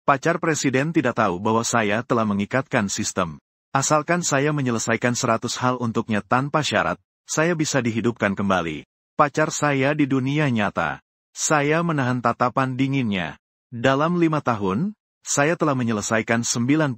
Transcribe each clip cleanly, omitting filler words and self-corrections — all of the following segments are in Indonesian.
Pacar presiden tidak tahu bahwa saya telah mengikatkan sistem. Asalkan saya menyelesaikan 100 hal untuknya tanpa syarat, saya bisa dihidupkan kembali. Pacar saya di dunia nyata. Saya menahan tatapan dinginnya. Dalam 5 tahun, saya telah menyelesaikan 99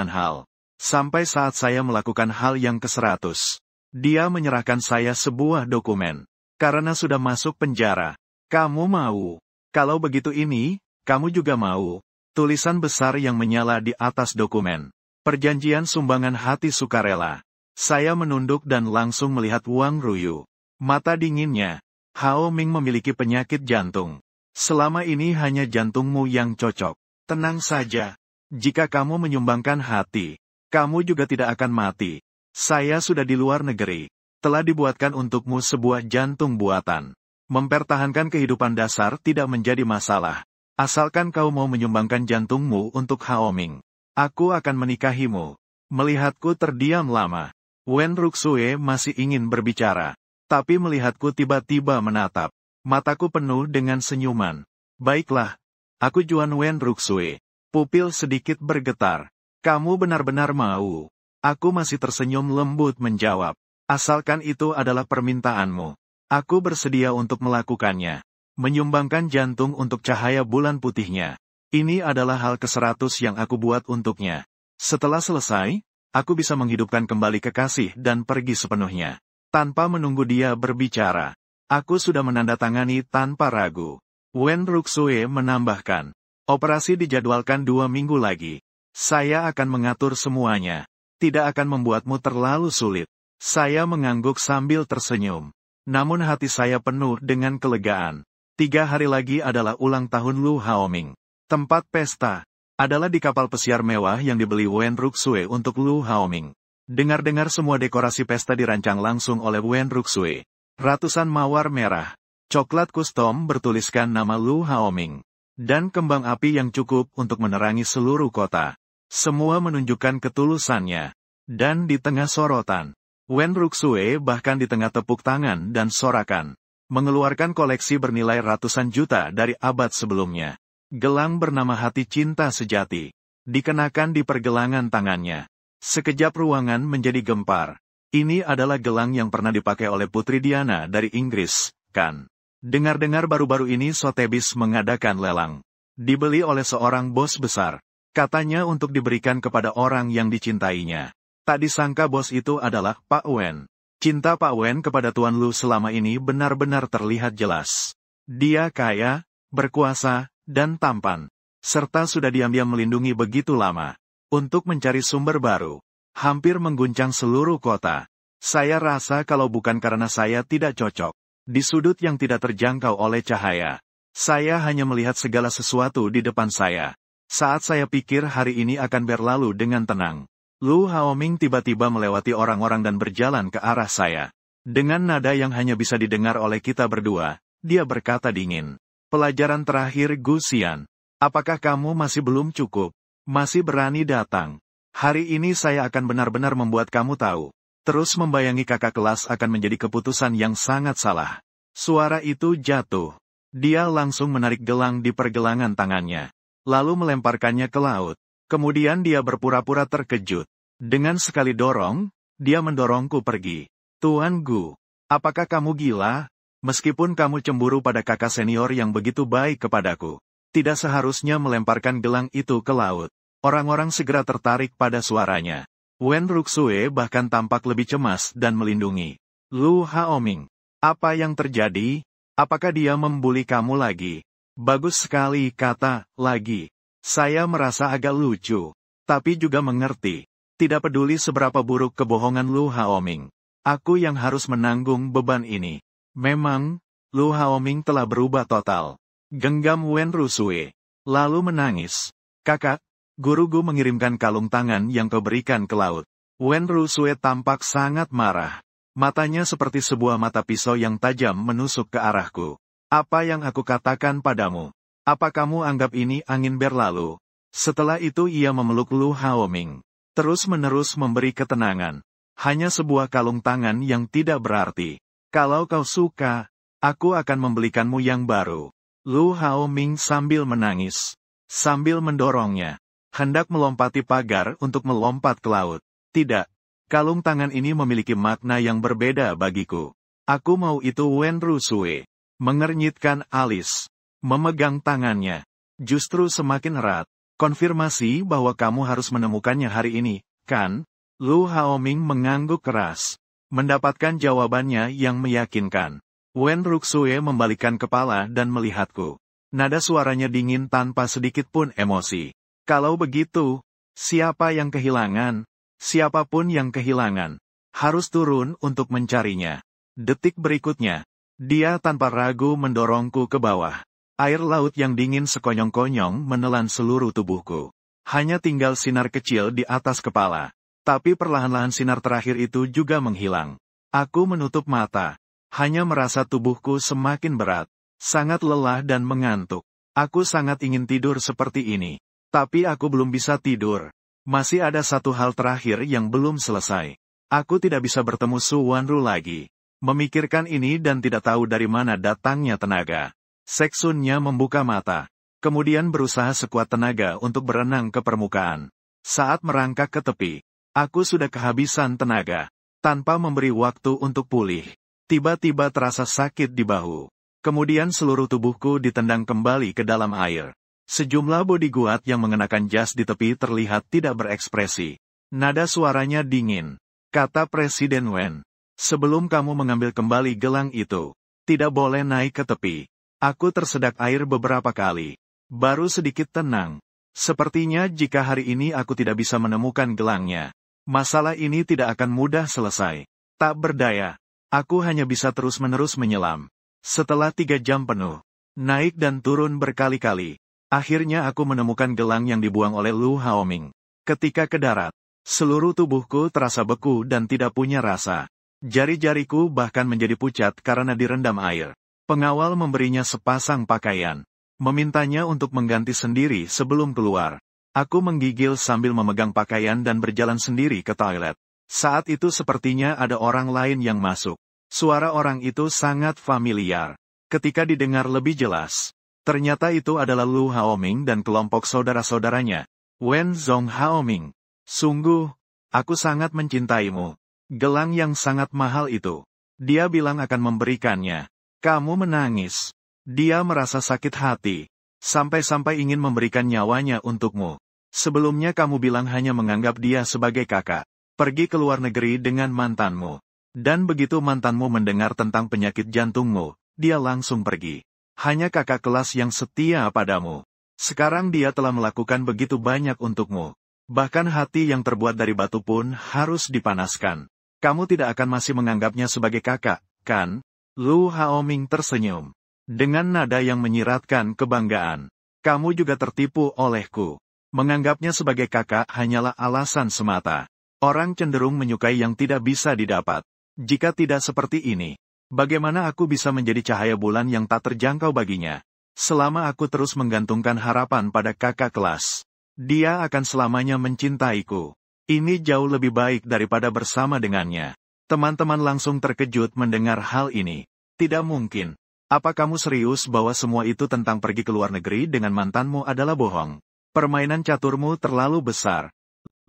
hal. Sampai saat saya melakukan hal yang ke-100. Dia menyerahkan saya sebuah dokumen. Karena sudah masuk penjara. Kamu mau? Kalau begitu ini, kamu juga mau. Tulisan besar yang menyala di atas dokumen. Perjanjian sumbangan hati sukarela. Saya menunduk dan langsung melihat Wang Ruyu. Mata dinginnya. Hao Ming memiliki penyakit jantung. Selama ini hanya jantungmu yang cocok. Tenang saja. Jika kamu menyumbangkan hati, kamu juga tidak akan mati. Saya sudah di luar negeri. Telah dibuatkan untukmu sebuah jantung buatan. Mempertahankan kehidupan dasar tidak menjadi masalah. Asalkan kau mau menyumbangkan jantungmu untuk Hao Ming. Aku akan menikahimu. Melihatku terdiam lama. Wen Ruxue masih ingin berbicara. Tapi melihatku tiba-tiba menatap. Mataku penuh dengan senyuman. Baiklah. Aku Juan Wen Ruxue. Pupil sedikit bergetar. Kamu benar-benar mau. Aku masih tersenyum lembut menjawab. Asalkan itu adalah permintaanmu. Aku bersedia untuk melakukannya. Menyumbangkan jantung untuk cahaya bulan putihnya. Ini adalah hal ke-100 yang aku buat untuknya. Setelah selesai, aku bisa menghidupkan kembali kekasih dan pergi sepenuhnya. Tanpa menunggu dia berbicara. Aku sudah menandatangani tanpa ragu. Wen Ruxue menambahkan. Operasi dijadwalkan 2 minggu lagi. Saya akan mengatur semuanya. Tidak akan membuatmu terlalu sulit. Saya mengangguk sambil tersenyum. Namun hati saya penuh dengan kelegaan. 3 hari lagi adalah ulang tahun Lu Haoming. Tempat pesta adalah di kapal pesiar mewah yang dibeli Wen Ruxue untuk Lu Haoming. Dengar-dengar semua dekorasi pesta dirancang langsung oleh Wen Ruxue. Ratusan mawar merah, coklat kustom bertuliskan nama Lu Haoming, dan kembang api yang cukup untuk menerangi seluruh kota. Semua menunjukkan ketulusannya. Dan di tengah sorotan, Wen Ruxue bahkan di tengah tepuk tangan dan sorakan, mengeluarkan koleksi bernilai ratusan juta dari abad sebelumnya. Gelang bernama Hati Cinta Sejati. Dikenakan di pergelangan tangannya. Sekejap ruangan menjadi gempar. Ini adalah gelang yang pernah dipakai oleh Putri Diana dari Inggris, kan? Dengar-dengar baru-baru ini Sotheby's mengadakan lelang. Dibeli oleh seorang bos besar. Katanya untuk diberikan kepada orang yang dicintainya. Tak disangka bos itu adalah Pak Wen. Cinta Pak Wen kepada Tuan Lu selama ini benar-benar terlihat jelas. Dia kaya, berkuasa, dan tampan, serta sudah diam-diam melindungi begitu lama. Untuk mencari sumber baru, hampir mengguncang seluruh kota. Saya rasa kalau bukan karena saya tidak cocok, di sudut yang tidak terjangkau oleh cahaya, saya hanya melihat segala sesuatu di depan saya. Saat saya pikir hari ini akan berlalu dengan tenang, Lu Haoming tiba-tiba melewati orang-orang dan berjalan ke arah saya. Dengan nada yang hanya bisa didengar oleh kita berdua, dia berkata dingin. Pelajaran terakhir Gu Xian. Apakah kamu masih belum cukup? Masih berani datang? Hari ini saya akan benar-benar membuat kamu tahu. Terus membayangi kakak kelas akan menjadi keputusan yang sangat salah. Suara itu jatuh. Dia langsung menarik gelang di pergelangan tangannya. Lalu melemparkannya ke laut. Kemudian dia berpura-pura terkejut. Dengan sekali dorong, dia mendorongku pergi. Tuan Gu, apakah kamu gila? Meskipun kamu cemburu pada kakak senior yang begitu baik kepadaku, tidak seharusnya melemparkan gelang itu ke laut. Orang-orang segera tertarik pada suaranya. Wen Ruxue bahkan tampak lebih cemas dan melindungi. Lu Haoming, apa yang terjadi? Apakah dia membuli kamu lagi? Bagus sekali kata, lagi. Saya merasa agak lucu, tapi juga mengerti. Tidak peduli seberapa buruk kebohongan Lu Haoming. Aku yang harus menanggung beban ini. Memang, Lu Haoming telah berubah total. Genggam Wen Ruxue. Lalu menangis. Kakak, guruku mengirimkan kalung tangan yang kau berikan ke laut. Wen Ruxue tampak sangat marah. Matanya seperti sebuah mata pisau yang tajam menusuk ke arahku. Apa yang aku katakan padamu? Apa kamu anggap ini angin berlalu? Setelah itu ia memeluk Lu Haoming. Terus-menerus memberi ketenangan. Hanya sebuah kalung tangan yang tidak berarti. Kalau kau suka, aku akan membelikanmu yang baru. Lu Haoming sambil menangis. sambil mendorongnya. Hendak melompati pagar untuk melompat ke laut. Tidak, kalung tangan ini memiliki makna yang berbeda bagiku. Aku mau itu. Wen Rusue mengernyitkan alis, memegang tangannya. Justru semakin erat. Konfirmasi bahwa kamu harus menemukannya hari ini, kan? Lu Haoming mengangguk keras. Mendapatkan jawabannya yang meyakinkan. Wen Rusue membalikkan kepala dan melihatku. Nada suaranya dingin tanpa sedikit pun emosi. Kalau begitu, siapa yang kehilangan? Siapapun yang kehilangan, harus turun untuk mencarinya. Detik berikutnya, dia tanpa ragu mendorongku ke bawah. Air laut yang dingin sekonyong-konyong menelan seluruh tubuhku. Hanya tinggal sinar kecil di atas kepala. Tapi perlahan-lahan sinar terakhir itu juga menghilang. Aku menutup mata. Hanya merasa tubuhku semakin berat. Sangat lelah dan mengantuk. Aku sangat ingin tidur seperti ini. Tapi aku belum bisa tidur. Masih ada satu hal terakhir yang belum selesai. Aku tidak bisa bertemu Su Wanru lagi. Memikirkan ini dan tidak tahu dari mana datangnya tenaga. Seksunnya membuka mata. Kemudian berusaha sekuat tenaga untuk berenang ke permukaan. Saat merangkak ke tepi, aku sudah kehabisan tenaga. Tanpa memberi waktu untuk pulih. Tiba-tiba terasa sakit di bahu. Kemudian seluruh tubuhku ditendang kembali ke dalam air. Sejumlah bodyguard yang mengenakan jas di tepi terlihat tidak berekspresi. Nada suaranya dingin. Kata Presiden Wen. Sebelum kamu mengambil kembali gelang itu, tidak boleh naik ke tepi. Aku tersedak air beberapa kali. Baru sedikit tenang. Sepertinya jika hari ini aku tidak bisa menemukan gelangnya, masalah ini tidak akan mudah selesai. Tak berdaya. Aku hanya bisa terus-menerus menyelam. Setelah 3 jam penuh, naik dan turun berkali-kali. Akhirnya aku menemukan gelang yang dibuang oleh Lu Haoming. Ketika ke darat, seluruh tubuhku terasa beku dan tidak punya rasa. Jari-jariku bahkan menjadi pucat karena direndam air. Pengawal memberinya sepasang pakaian. Memintanya untuk mengganti sendiri sebelum keluar. Aku menggigil sambil memegang pakaian dan berjalan sendiri ke toilet. Saat itu sepertinya ada orang lain yang masuk. Suara orang itu sangat familiar. Ketika didengar lebih jelas, ternyata itu adalah Lu Haoming dan kelompok saudara-saudaranya. Wen Zong Haoming. Sungguh, aku sangat mencintaimu. Gelang yang sangat mahal itu. Dia bilang akan memberikannya. Kamu menangis. Dia merasa sakit hati. Sampai-sampai ingin memberikan nyawanya untukmu. Sebelumnya kamu bilang hanya menganggap dia sebagai kakak. Pergi ke luar negeri dengan mantanmu. Dan begitu mantanmu mendengar tentang penyakit jantungmu, dia langsung pergi. Hanya kakak kelas yang setia padamu. Sekarang dia telah melakukan begitu banyak untukmu. Bahkan hati yang terbuat dari batu pun harus dipanaskan. Kamu tidak akan masih menganggapnya sebagai kakak, kan? Lu Haoming tersenyum. Dengan nada yang menyiratkan kebanggaan. Kamu juga tertipu olehku. Menganggapnya sebagai kakak hanyalah alasan semata. Orang cenderung menyukai yang tidak bisa didapat. Jika tidak seperti ini, bagaimana aku bisa menjadi cahaya bulan yang tak terjangkau baginya? Selama aku terus menggantungkan harapan pada kakak kelas, dia akan selamanya mencintaiku. Ini jauh lebih baik daripada bersama dengannya. Teman-teman langsung terkejut mendengar hal ini. Tidak mungkin. Apa kamu serius bahwa semua itu tentang pergi ke luar negeri dengan mantanmu adalah bohong? Permainan caturmu terlalu besar.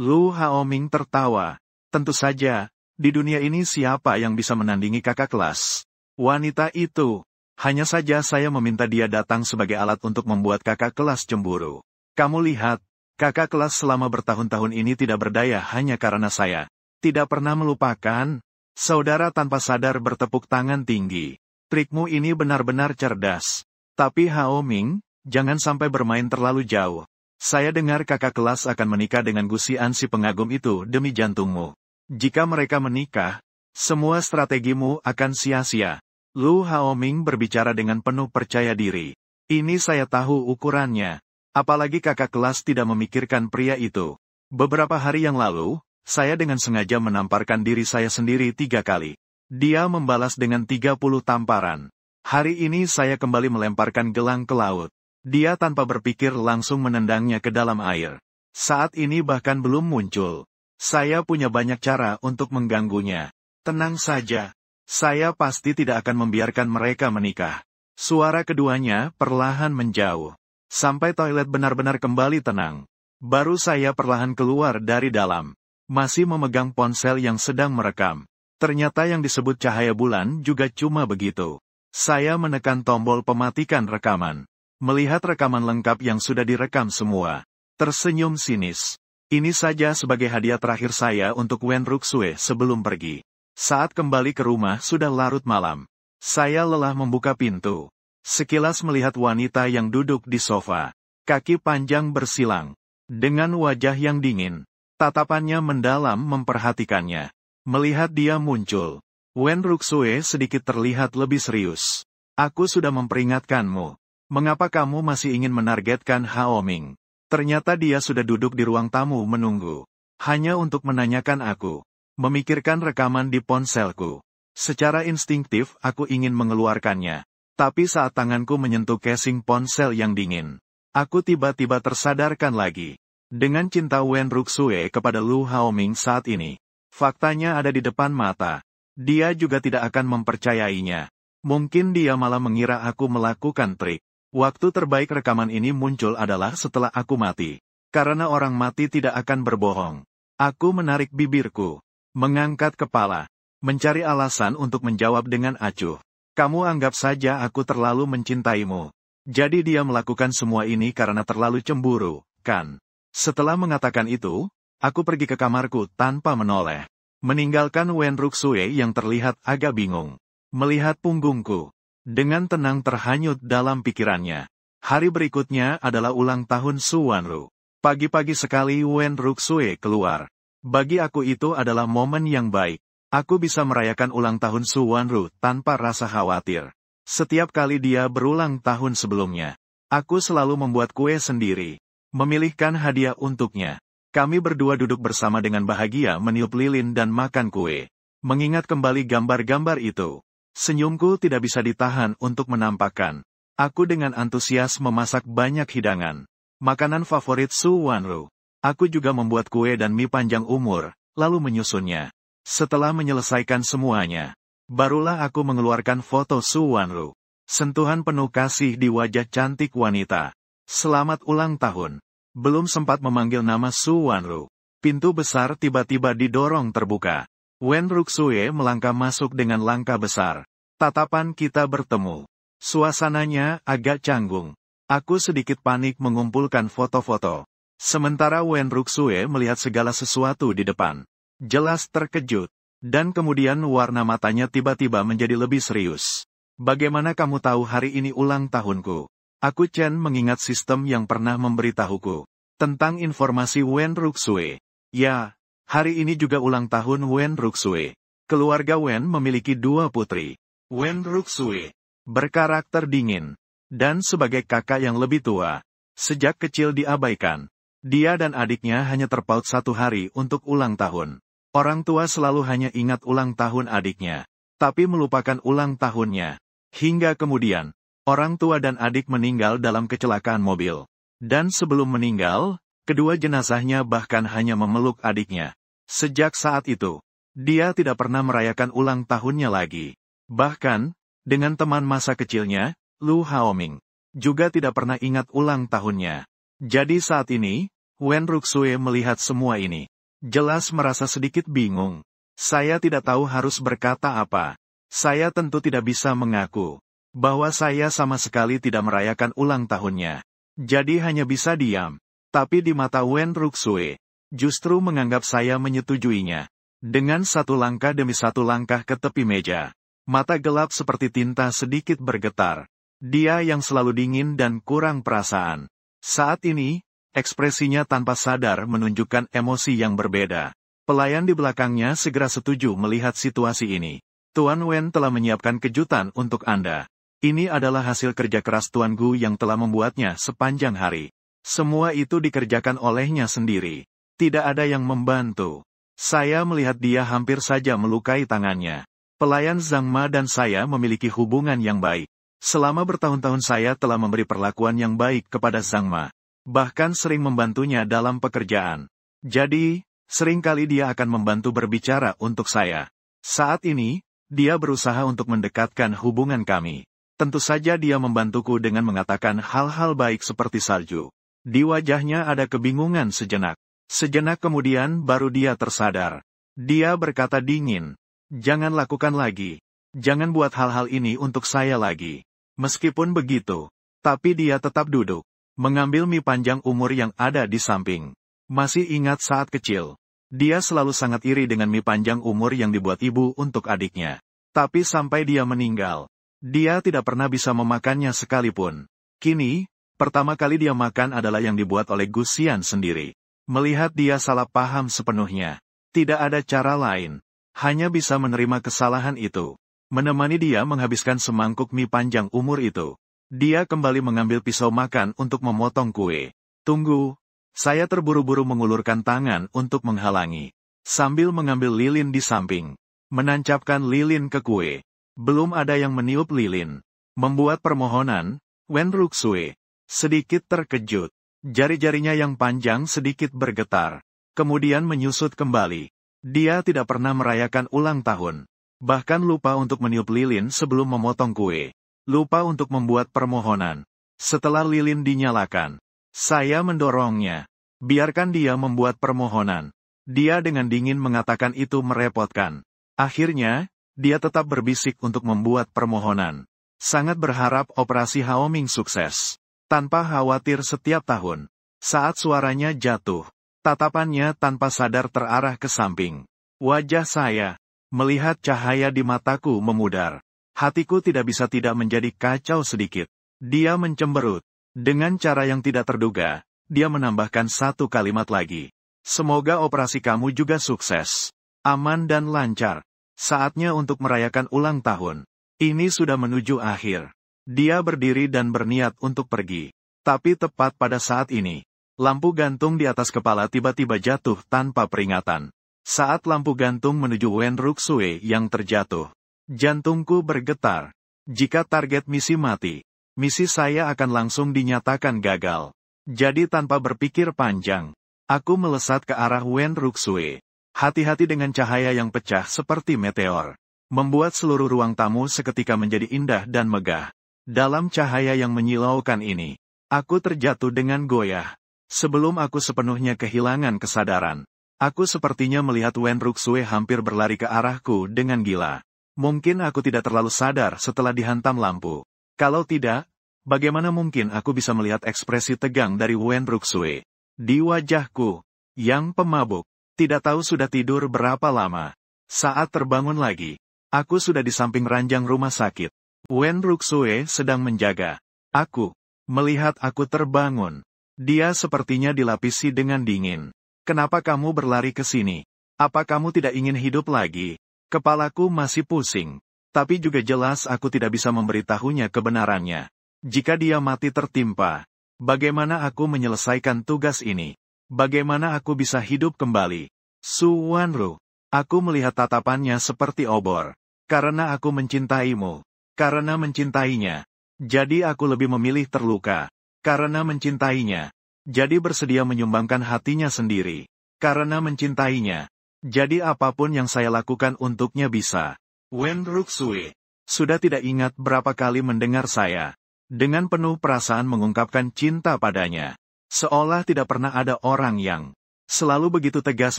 Lu Haoming tertawa. Tentu saja. Di dunia ini siapa yang bisa menandingi kakak kelas? Wanita itu. Hanya saja saya meminta dia datang sebagai alat untuk membuat kakak kelas cemburu. Kamu lihat, kakak kelas selama bertahun-tahun ini tidak berdaya hanya karena saya. Tidak pernah melupakan. Saudara tanpa sadar bertepuk tangan tinggi. Trikmu ini benar-benar cerdas. Tapi Haoming, jangan sampai bermain terlalu jauh. Saya dengar kakak kelas akan menikah dengan Gusian si pengagum itu demi jantungmu. Jika mereka menikah, semua strategimu akan sia-sia. Lu Haoming berbicara dengan penuh percaya diri. Ini saya tahu ukurannya. Apalagi kakak kelas tidak memikirkan pria itu. Beberapa hari yang lalu, saya dengan sengaja menamparkan diri saya sendiri 3 kali. Dia membalas dengan 30 tamparan. Hari ini saya kembali melemparkan gelang ke laut. Dia tanpa berpikir langsung menendangnya ke dalam air. Saat ini bahkan belum muncul. Saya punya banyak cara untuk mengganggunya. Tenang saja. Saya pasti tidak akan membiarkan mereka menikah. Suara keduanya perlahan menjauh. Sampai toilet benar-benar kembali tenang. Baru saya perlahan keluar dari dalam. Masih memegang ponsel yang sedang merekam. Ternyata yang disebut cahaya bulan juga cuma begitu. Saya menekan tombol pematikan rekaman. Melihat rekaman lengkap yang sudah direkam semua. Tersenyum sinis. Ini saja sebagai hadiah terakhir saya untuk Wen Ruxue sebelum pergi. Saat kembali ke rumah sudah larut malam. Saya lelah membuka pintu. Sekilas melihat wanita yang duduk di sofa. Kaki panjang bersilang. Dengan wajah yang dingin. Tatapannya mendalam memperhatikannya. Melihat dia muncul. Wen Ruxue sedikit terlihat lebih serius. Aku sudah memperingatkanmu. Mengapa kamu masih ingin menargetkan Hao Ming? Ternyata dia sudah duduk di ruang tamu menunggu. Hanya untuk menanyakan aku. Memikirkan rekaman di ponselku. Secara instinktif aku ingin mengeluarkannya. Tapi saat tanganku menyentuh casing ponsel yang dingin, aku tiba-tiba tersadarkan lagi. Dengan cinta Wen Ruxue kepada Lu Haoming saat ini, faktanya ada di depan mata. Dia juga tidak akan mempercayainya. Mungkin dia malah mengira aku melakukan trik. Waktu terbaik rekaman ini muncul adalah setelah aku mati. Karena orang mati tidak akan berbohong. Aku menarik bibirku, mengangkat kepala, mencari alasan untuk menjawab dengan acuh. Kamu anggap saja aku terlalu mencintaimu. Jadi dia melakukan semua ini karena terlalu cemburu, kan? Setelah mengatakan itu, aku pergi ke kamarku tanpa menoleh. Meninggalkan Wen Ruxue yang terlihat agak bingung. Melihat punggungku. Dengan tenang terhanyut dalam pikirannya. Hari berikutnya adalah ulang tahun Su Wanru. Pagi-pagi sekali Wen Ruxue keluar. Bagi aku itu adalah momen yang baik. Aku bisa merayakan ulang tahun Su Wanru tanpa rasa khawatir. Setiap kali dia berulang tahun sebelumnya, aku selalu membuat kue sendiri. Memilihkan hadiah untuknya. Kami berdua duduk bersama dengan bahagia meniup lilin dan makan kue. Mengingat kembali gambar-gambar itu, senyumku tidak bisa ditahan untuk menampakkan. Aku dengan antusias memasak banyak hidangan. Makanan favorit Su Wanru. Aku juga membuat kue dan mie panjang umur, lalu menyusunnya. Setelah menyelesaikan semuanya, barulah aku mengeluarkan foto Su Wanru. Sentuhan penuh kasih di wajah cantik wanita. Selamat ulang tahun. Belum sempat memanggil nama Su Wanru. Pintu besar tiba-tiba didorong terbuka. Wen Ruxue melangkah masuk dengan langkah besar. Tatapan kita bertemu. Suasananya agak canggung. Aku sedikit panik mengumpulkan foto-foto. Sementara Wen Ruxue melihat segala sesuatu di depan. Jelas terkejut. Dan kemudian warna matanya tiba-tiba menjadi lebih serius. Bagaimana kamu tahu hari ini ulang tahunku? Aku Chen mengingat sistem yang pernah memberitahuku. Tentang informasi Wen Ruxue. Ya, hari ini juga ulang tahun Wen Ruxue. Keluarga Wen memiliki 2 putri. Wen Ruxue berkarakter dingin. Dan sebagai kakak yang lebih tua, sejak kecil diabaikan. Dia dan adiknya hanya terpaut 1 hari untuk ulang tahun. Orang tua selalu hanya ingat ulang tahun adiknya, tapi melupakan ulang tahunnya. Hingga kemudian, orang tua dan adik meninggal dalam kecelakaan mobil. Dan sebelum meninggal, kedua jenazahnya bahkan hanya memeluk adiknya. Sejak saat itu, dia tidak pernah merayakan ulang tahunnya lagi. Bahkan, dengan teman masa kecilnya, Lu Haoming, juga tidak pernah ingat ulang tahunnya. Jadi saat ini, Wen Ruxue melihat semua ini. Jelas merasa sedikit bingung. Saya tidak tahu harus berkata apa. Saya tentu tidak bisa mengaku bahwa saya sama sekali tidak merayakan ulang tahunnya. Jadi hanya bisa diam. Tapi di mata Wen Ruxue, justru menganggap saya menyetujuinya. Dengan 1 langkah demi 1 langkah ke tepi meja. Mata gelap seperti tinta sedikit bergetar. Dia yang selalu dingin dan kurang perasaan. Saat ini, ekspresinya tanpa sadar menunjukkan emosi yang berbeda. Pelayan di belakangnya segera setuju melihat situasi ini. Tuan Wen telah menyiapkan kejutan untuk Anda. Ini adalah hasil kerja keras Tuan Gu yang telah membuatnya sepanjang hari. Semua itu dikerjakan olehnya sendiri. Tidak ada yang membantu. Saya melihat dia hampir saja melukai tangannya. Pelayan Zhang Ma dan saya memiliki hubungan yang baik. Selama bertahun-tahun saya telah memberi perlakuan yang baik kepada Zhang Ma. Bahkan sering membantunya dalam pekerjaan. Jadi, seringkali dia akan membantu berbicara untuk saya. Saat ini, dia berusaha untuk mendekatkan hubungan kami. Tentu saja dia membantuku dengan mengatakan hal-hal baik seperti salju. Di wajahnya ada kebingungan sejenak. Sejenak kemudian baru dia tersadar. Dia berkata dingin, "Jangan lakukan lagi. Jangan buat hal-hal ini untuk saya lagi." Meskipun begitu, tapi dia tetap duduk, mengambil mie panjang umur yang ada di samping. Masih ingat saat kecil, dia selalu sangat iri dengan mie panjang umur yang dibuat ibu untuk adiknya. Tapi sampai dia meninggal, dia tidak pernah bisa memakannya sekalipun. Kini, pertama kali dia makan adalah yang dibuat oleh Gusian sendiri. Melihat dia salah paham sepenuhnya, tidak ada cara lain, hanya bisa menerima kesalahan itu. Menemani dia menghabiskan semangkuk mie panjang umur itu. Dia kembali mengambil pisau makan untuk memotong kue. "Tunggu." Saya terburu-buru mengulurkan tangan untuk menghalangi. Sambil mengambil lilin di samping. Menancapkan lilin ke kue. Belum ada yang meniup lilin. Membuat permohonan, Wen Ruxue sedikit terkejut. Jari-jarinya yang panjang sedikit bergetar. Kemudian menyusut kembali. Dia tidak pernah merayakan ulang tahun. Bahkan lupa untuk meniup lilin sebelum memotong kue. Lupa untuk membuat permohonan. Setelah lilin dinyalakan, saya mendorongnya. Biarkan dia membuat permohonan. Dia dengan dingin mengatakan itu merepotkan. Akhirnya, dia tetap berbisik untuk membuat permohonan. Sangat berharap operasi Haoming sukses. Tanpa khawatir setiap tahun. Saat suaranya jatuh, tatapannya tanpa sadar terarah ke samping. Wajah saya, melihat cahaya di mataku memudar. Hatiku tidak bisa tidak menjadi kacau sedikit. Dia mencemberut. Dengan cara yang tidak terduga, dia menambahkan satu kalimat lagi. "Semoga operasi kamu juga sukses. Aman dan lancar. Saatnya untuk merayakan ulang tahun. Ini sudah menuju akhir." Dia berdiri dan berniat untuk pergi. Tapi tepat pada saat ini, lampu gantung di atas kepala tiba-tiba jatuh tanpa peringatan. Saat lampu gantung menuju Wen Ruxue yang terjatuh, jantungku bergetar. Jika target misi mati, misi saya akan langsung dinyatakan gagal. Jadi tanpa berpikir panjang, aku melesat ke arah Wen Ruxue. Hati-hati dengan cahaya yang pecah seperti meteor. Membuat seluruh ruang tamu seketika menjadi indah dan megah. Dalam cahaya yang menyilaukan ini, aku terjatuh dengan goyah. Sebelum aku sepenuhnya kehilangan kesadaran, aku sepertinya melihat Wen Ruxue hampir berlari ke arahku dengan gila. Mungkin aku tidak terlalu sadar setelah dihantam lampu. Kalau tidak, bagaimana mungkin aku bisa melihat ekspresi tegang dari Wen Ruxue di wajahku yang pemabuk? Tidak tahu sudah tidur berapa lama. Saat terbangun lagi, aku sudah di samping ranjang rumah sakit. Wen Ruxue sedang menjaga aku. Melihat aku terbangun, dia sepertinya dilapisi dengan dingin. "Kenapa kamu berlari ke sini? Apa kamu tidak ingin hidup lagi?" Kepalaku masih pusing. Tapi juga jelas aku tidak bisa memberitahunya kebenarannya. Jika dia mati tertimpa, bagaimana aku menyelesaikan tugas ini? Bagaimana aku bisa hidup kembali? Su Wanru, aku melihat tatapannya seperti obor. Karena aku mencintaimu. Karena mencintainya. Jadi aku lebih memilih terluka. Karena mencintainya. Jadi bersedia menyumbangkan hatinya sendiri. Karena mencintainya. Jadi apapun yang saya lakukan untuknya bisa. Wen Ruxue sudah tidak ingat berapa kali mendengar saya dengan penuh perasaan mengungkapkan cinta padanya. Seolah tidak pernah ada orang yang selalu begitu tegas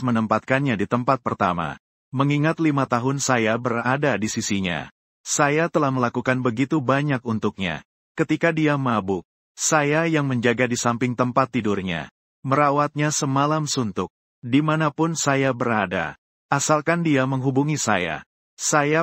menempatkannya di tempat pertama. Mengingat 5 tahun saya berada di sisinya. Saya telah melakukan begitu banyak untuknya. Ketika dia mabuk, saya yang menjaga di samping tempat tidurnya. Merawatnya semalam suntuk. Dimanapun saya berada. Asalkan dia menghubungi saya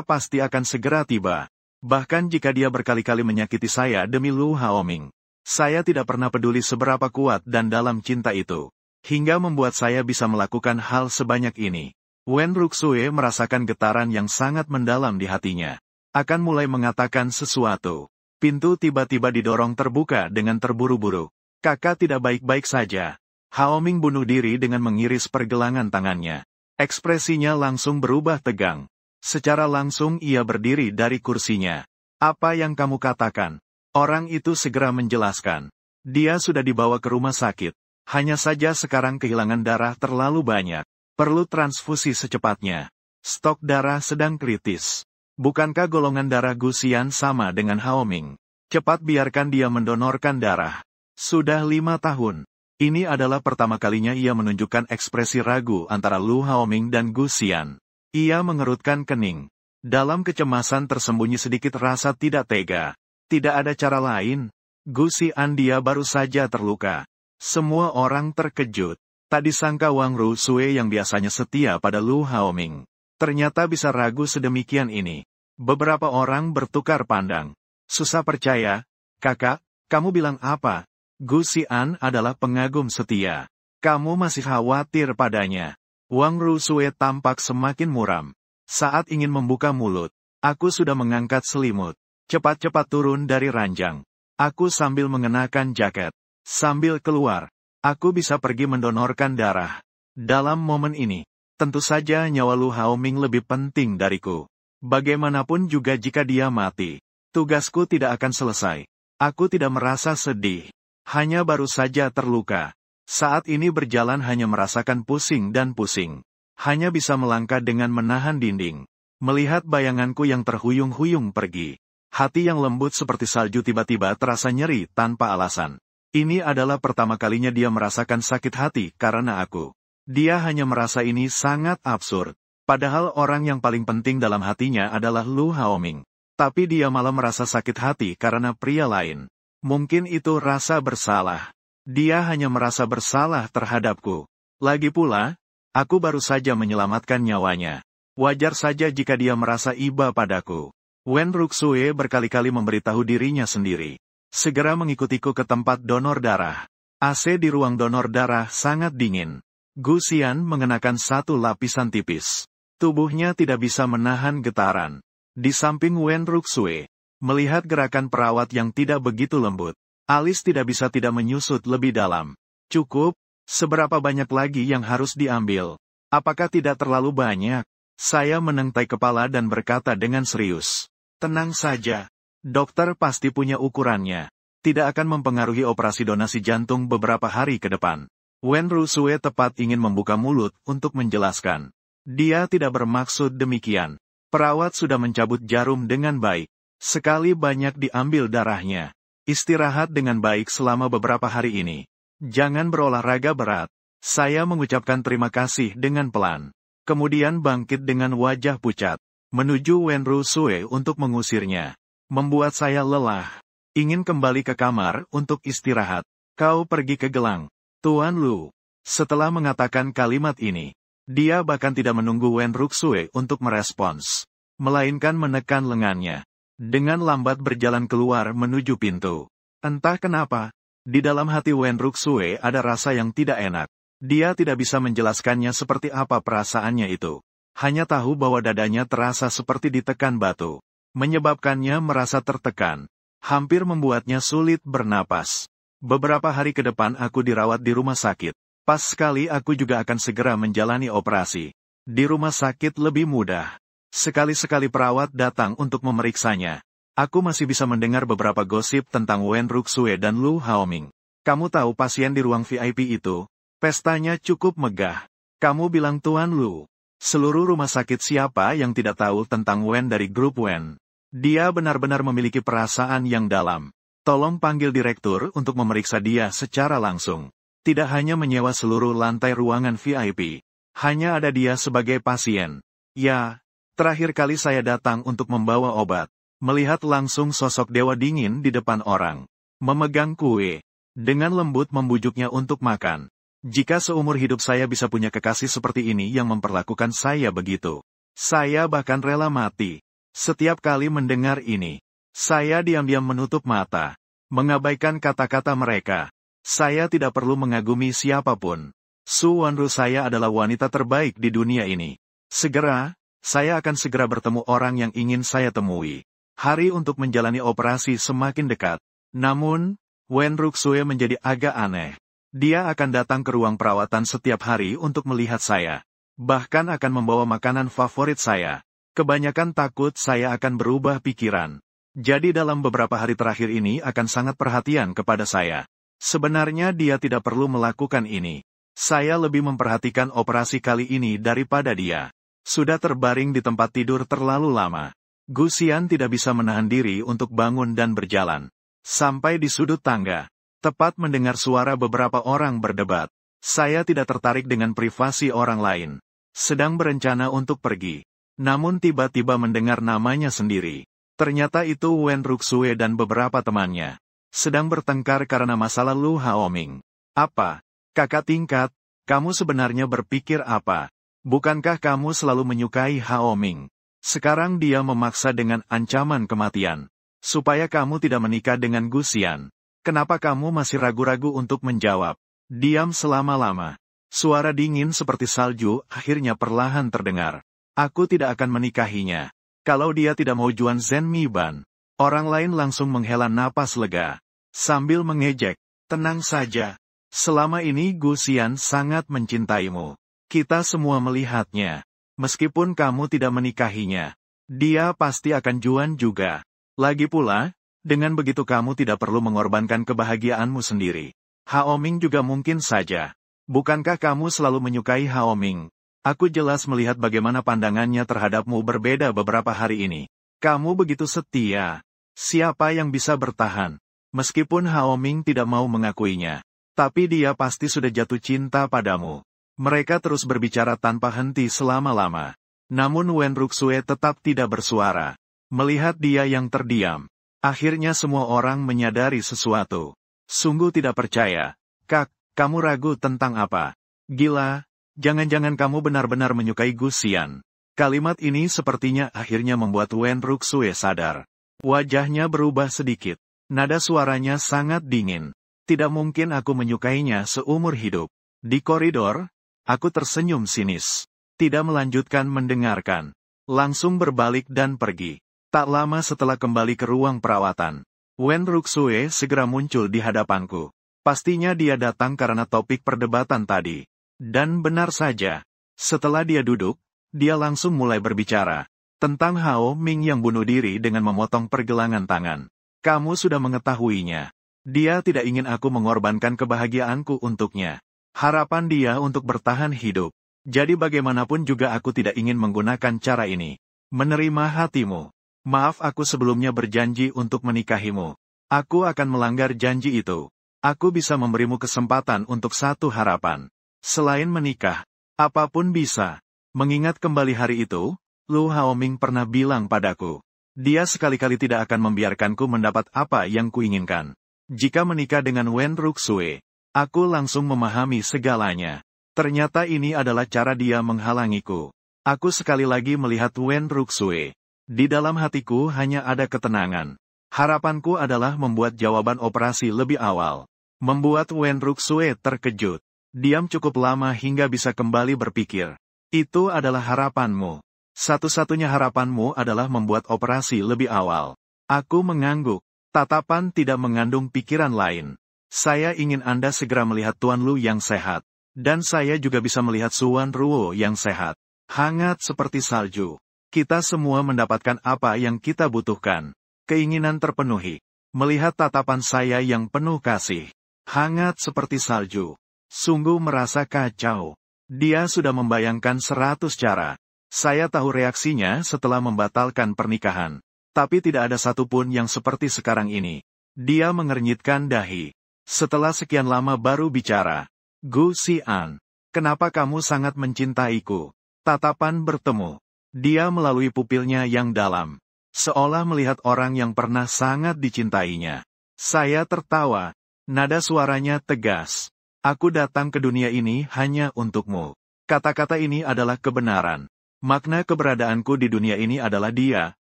pasti akan segera tiba. Bahkan jika dia berkali-kali menyakiti saya demi Lu Haoming. Saya tidak pernah peduli seberapa kuat dan dalam cinta itu. Hingga membuat saya bisa melakukan hal sebanyak ini. Wen Ruxue merasakan getaran yang sangat mendalam di hatinya. Akan mulai mengatakan sesuatu. Pintu tiba-tiba didorong terbuka dengan terburu-buru. Kakak tidak baik-baik saja. Haoming bunuh diri dengan mengiris pergelangan tangannya. Ekspresinya langsung berubah tegang. Secara langsung ia berdiri dari kursinya. Apa yang kamu katakan? Orang itu segera menjelaskan. Dia sudah dibawa ke rumah sakit. Hanya saja sekarang kehilangan darah terlalu banyak. Perlu transfusi secepatnya. Stok darah sedang kritis. Bukankah golongan darah Gusian sama dengan Haoming? Cepat biarkan dia mendonorkan darah. Sudah 5 tahun. Ini adalah pertama kalinya ia menunjukkan ekspresi ragu antara Lu Haoming dan Gusian. Ia mengerutkan kening. Dalam kecemasan tersembunyi sedikit rasa tidak tega. Tidak ada cara lain. Gusian dia baru saja terluka. Semua orang terkejut. Tak disangka Wang Rusue yang biasanya setia pada Lu Haoming ternyata bisa ragu sedemikian ini. Beberapa orang bertukar pandang. Susah percaya. Kakak, kamu bilang apa? Gusian adalah pengagum setia. Kamu masih khawatir padanya. Wang Rusue tampak semakin muram. Saat ingin membuka mulut, aku sudah mengangkat selimut. Cepat-cepat turun dari ranjang. Aku sambil mengenakan jaket. Sambil keluar, aku bisa pergi mendonorkan darah. Dalam momen ini, tentu saja nyawa Lu Haoming lebih penting dariku. Bagaimanapun juga jika dia mati, tugasku tidak akan selesai. Aku tidak merasa sedih. Hanya baru saja terluka. Saat ini berjalan hanya merasakan pusing dan pusing. Hanya bisa melangkah dengan menahan dinding. Melihat bayanganku yang terhuyung-huyung pergi. Hati yang lembut seperti salju tiba-tiba terasa nyeri tanpa alasan. Ini adalah pertama kalinya dia merasakan sakit hati karena aku. Dia hanya merasa ini sangat absurd. Padahal orang yang paling penting dalam hatinya adalah Lu Haoming. Tapi dia malah merasa sakit hati karena pria lain. Mungkin itu rasa bersalah. Dia hanya merasa bersalah terhadapku. Lagi pula, aku baru saja menyelamatkan nyawanya. Wajar saja jika dia merasa iba padaku. Wen Ruxue berkali-kali memberitahu dirinya sendiri. Segera mengikutiku ke tempat donor darah. AC di ruang donor darah sangat dingin. Gusian mengenakan satu lapisan tipis. Tubuhnya tidak bisa menahan getaran. Di samping Wen Ruxue, melihat gerakan perawat yang tidak begitu lembut, alis tidak bisa tidak menyusut lebih dalam. Cukup, seberapa banyak lagi yang harus diambil? Apakah tidak terlalu banyak? Saya menentai kepala dan berkata dengan serius. Tenang saja. Dokter pasti punya ukurannya. Tidak akan mempengaruhi operasi donasi jantung beberapa hari ke depan. Wen Rusue tepat ingin membuka mulut untuk menjelaskan. Dia tidak bermaksud demikian. Perawat sudah mencabut jarum dengan baik. Sekali banyak diambil darahnya. Istirahat dengan baik selama beberapa hari ini. Jangan berolahraga berat. Saya mengucapkan terima kasih dengan pelan. Kemudian bangkit dengan wajah pucat. Menuju Wen Rusue untuk mengusirnya. Membuat saya lelah. Ingin kembali ke kamar untuk istirahat. Kau pergi ke gelang. Tuan Lu. Setelah mengatakan kalimat ini, dia bahkan tidak menunggu Wen Ruxue untuk merespons. Melainkan menekan lengannya. Dengan lambat berjalan keluar menuju pintu. Entah kenapa, di dalam hati Wen Ruxue ada rasa yang tidak enak. Dia tidak bisa menjelaskannya seperti apa perasaannya itu. Hanya tahu bahwa dadanya terasa seperti ditekan batu. Menyebabkannya merasa tertekan. Hampir membuatnya sulit bernapas. Beberapa hari ke depan aku dirawat di rumah sakit. Pas sekali aku juga akan segera menjalani operasi. Di rumah sakit lebih mudah. Sekali-sekali perawat datang untuk memeriksanya. Aku masih bisa mendengar beberapa gosip tentang Wen Ruxue dan Lu Haoming. Kamu tahu pasien di ruang VIP itu? Pestanya cukup megah. Kamu bilang Tuan Lu. Seluruh rumah sakit siapa yang tidak tahu tentang Wen dari grup Wen? Dia benar-benar memiliki perasaan yang dalam. Tolong panggil direktur untuk memeriksa dia secara langsung. Tidak hanya menyewa seluruh lantai ruangan VIP. Hanya ada dia sebagai pasien. Ya, terakhir kali saya datang untuk membawa obat. Melihat langsung sosok dewa dingin di depan orang. Memegang kue. Dengan lembut membujuknya untuk makan. Jika seumur hidup saya bisa punya kekasih seperti ini yang memperlakukan saya begitu. Saya bahkan rela mati. Setiap kali mendengar ini, saya diam-diam menutup mata. Mengabaikan kata-kata mereka. Saya tidak perlu mengagumi siapapun. Su Wanru saya adalah wanita terbaik di dunia ini. Segera, saya akan segera bertemu orang yang ingin saya temui. Hari untuk menjalani operasi semakin dekat. Namun, Wen Ruxue menjadi agak aneh. Dia akan datang ke ruang perawatan setiap hari untuk melihat saya. Bahkan akan membawa makanan favorit saya. Kebanyakan takut saya akan berubah pikiran. Jadi dalam beberapa hari terakhir ini akan sangat perhatian kepada saya. Sebenarnya dia tidak perlu melakukan ini. Saya lebih memperhatikan operasi kali ini daripada dia. Sudah terbaring di tempat tidur terlalu lama. Gu Xian tidak bisa menahan diri untuk bangun dan berjalan. Sampai di sudut tangga, tepat mendengar suara beberapa orang berdebat. Saya tidak tertarik dengan privasi orang lain. Sedang berencana untuk pergi. Namun tiba-tiba mendengar namanya sendiri. Ternyata itu Wen Ruxue dan beberapa temannya. Sedang bertengkar karena masalah Lu Haoming. Apa? Kakak tingkat, kamu sebenarnya berpikir apa? Bukankah kamu selalu menyukai Haoming? Sekarang dia memaksa dengan ancaman kematian. Supaya kamu tidak menikah dengan Gu Xian. Kenapa kamu masih ragu-ragu untuk menjawab? Diam selama-lama. Suara dingin seperti salju akhirnya perlahan terdengar. Aku tidak akan menikahinya. Kalau dia tidak mau Juan Zhen Mi Ban. Orang lain langsung menghela napas lega. Sambil mengejek, tenang saja. Selama ini Gu Xian sangat mencintaimu. Kita semua melihatnya. Meskipun kamu tidak menikahinya, dia pasti akan Juan juga. Lagi pula, dengan begitu kamu tidak perlu mengorbankan kebahagiaanmu sendiri. Haoming juga mungkin saja. Bukankah kamu selalu menyukai Haoming? Aku jelas melihat bagaimana pandangannya terhadapmu berbeda beberapa hari ini. Kamu begitu setia. Siapa yang bisa bertahan? Meskipun Haoming tidak mau mengakuinya. Tapi dia pasti sudah jatuh cinta padamu. Mereka terus berbicara tanpa henti selama-lama. Namun Wen Ruxue tetap tidak bersuara. Melihat dia yang terdiam. Akhirnya semua orang menyadari sesuatu. Sungguh tidak percaya. Kak, kamu ragu tentang apa? Gila, jangan-jangan kamu benar-benar menyukai Gu Xian. Kalimat ini sepertinya akhirnya membuat Wen Ruxue sadar. Wajahnya berubah sedikit. Nada suaranya sangat dingin. Tidak mungkin aku menyukainya seumur hidup. Di koridor, aku tersenyum sinis. Tidak melanjutkan mendengarkan. Langsung berbalik dan pergi. Tak lama setelah kembali ke ruang perawatan, Wen Ruxue segera muncul di hadapanku. Pastinya dia datang karena topik perdebatan tadi. Dan benar saja. Setelah dia duduk, dia langsung mulai berbicara. Tentang Hao Ming yang bunuh diri dengan memotong pergelangan tangan. Kamu sudah mengetahuinya. Dia tidak ingin aku mengorbankan kebahagiaanku untuknya. Harapan dia untuk bertahan hidup. Jadi bagaimanapun juga aku tidak ingin menggunakan cara ini. Menerima hatimu. Maaf aku sebelumnya berjanji untuk menikahimu. Aku akan melanggar janji itu. Aku bisa memberimu kesempatan untuk satu harapan. Selain menikah, apapun bisa. Mengingat kembali hari itu, Lu Haoming pernah bilang padaku. Dia sekali-kali tidak akan membiarkanku mendapat apa yang kuinginkan. Jika menikah dengan Wen Ruxue, aku langsung memahami segalanya. Ternyata ini adalah cara dia menghalangiku. Aku sekali lagi melihat Wen Ruxue. Di dalam hatiku hanya ada ketenangan. Harapanku adalah membuat jawaban operasi lebih awal. Membuat Wen Ruxue terkejut. Diam cukup lama hingga bisa kembali berpikir. Itu adalah harapanmu. Satu-satunya harapanmu adalah membuat operasi lebih awal. Aku mengangguk. Tatapan tidak mengandung pikiran lain. Saya ingin Anda segera melihat Tuan Lu yang sehat. Dan saya juga bisa melihat Suan Ruo yang sehat. Hangat seperti salju. Kita semua mendapatkan apa yang kita butuhkan. Keinginan terpenuhi. Melihat tatapan saya yang penuh kasih. Hangat seperti salju. Sungguh merasa kacau. Dia sudah membayangkan 100 cara. Saya tahu reaksinya setelah membatalkan pernikahan. Tapi tidak ada satupun yang seperti sekarang ini. Dia mengernyitkan dahi. Setelah sekian lama baru bicara. Gu Xian, kenapa kamu sangat mencintaiku? Tatapan bertemu. Dia melalui pupilnya yang dalam. Seolah melihat orang yang pernah sangat dicintainya. Saya tertawa. Nada suaranya tegas. Aku datang ke dunia ini hanya untukmu. Kata-kata ini adalah kebenaran. Makna keberadaanku di dunia ini adalah dia,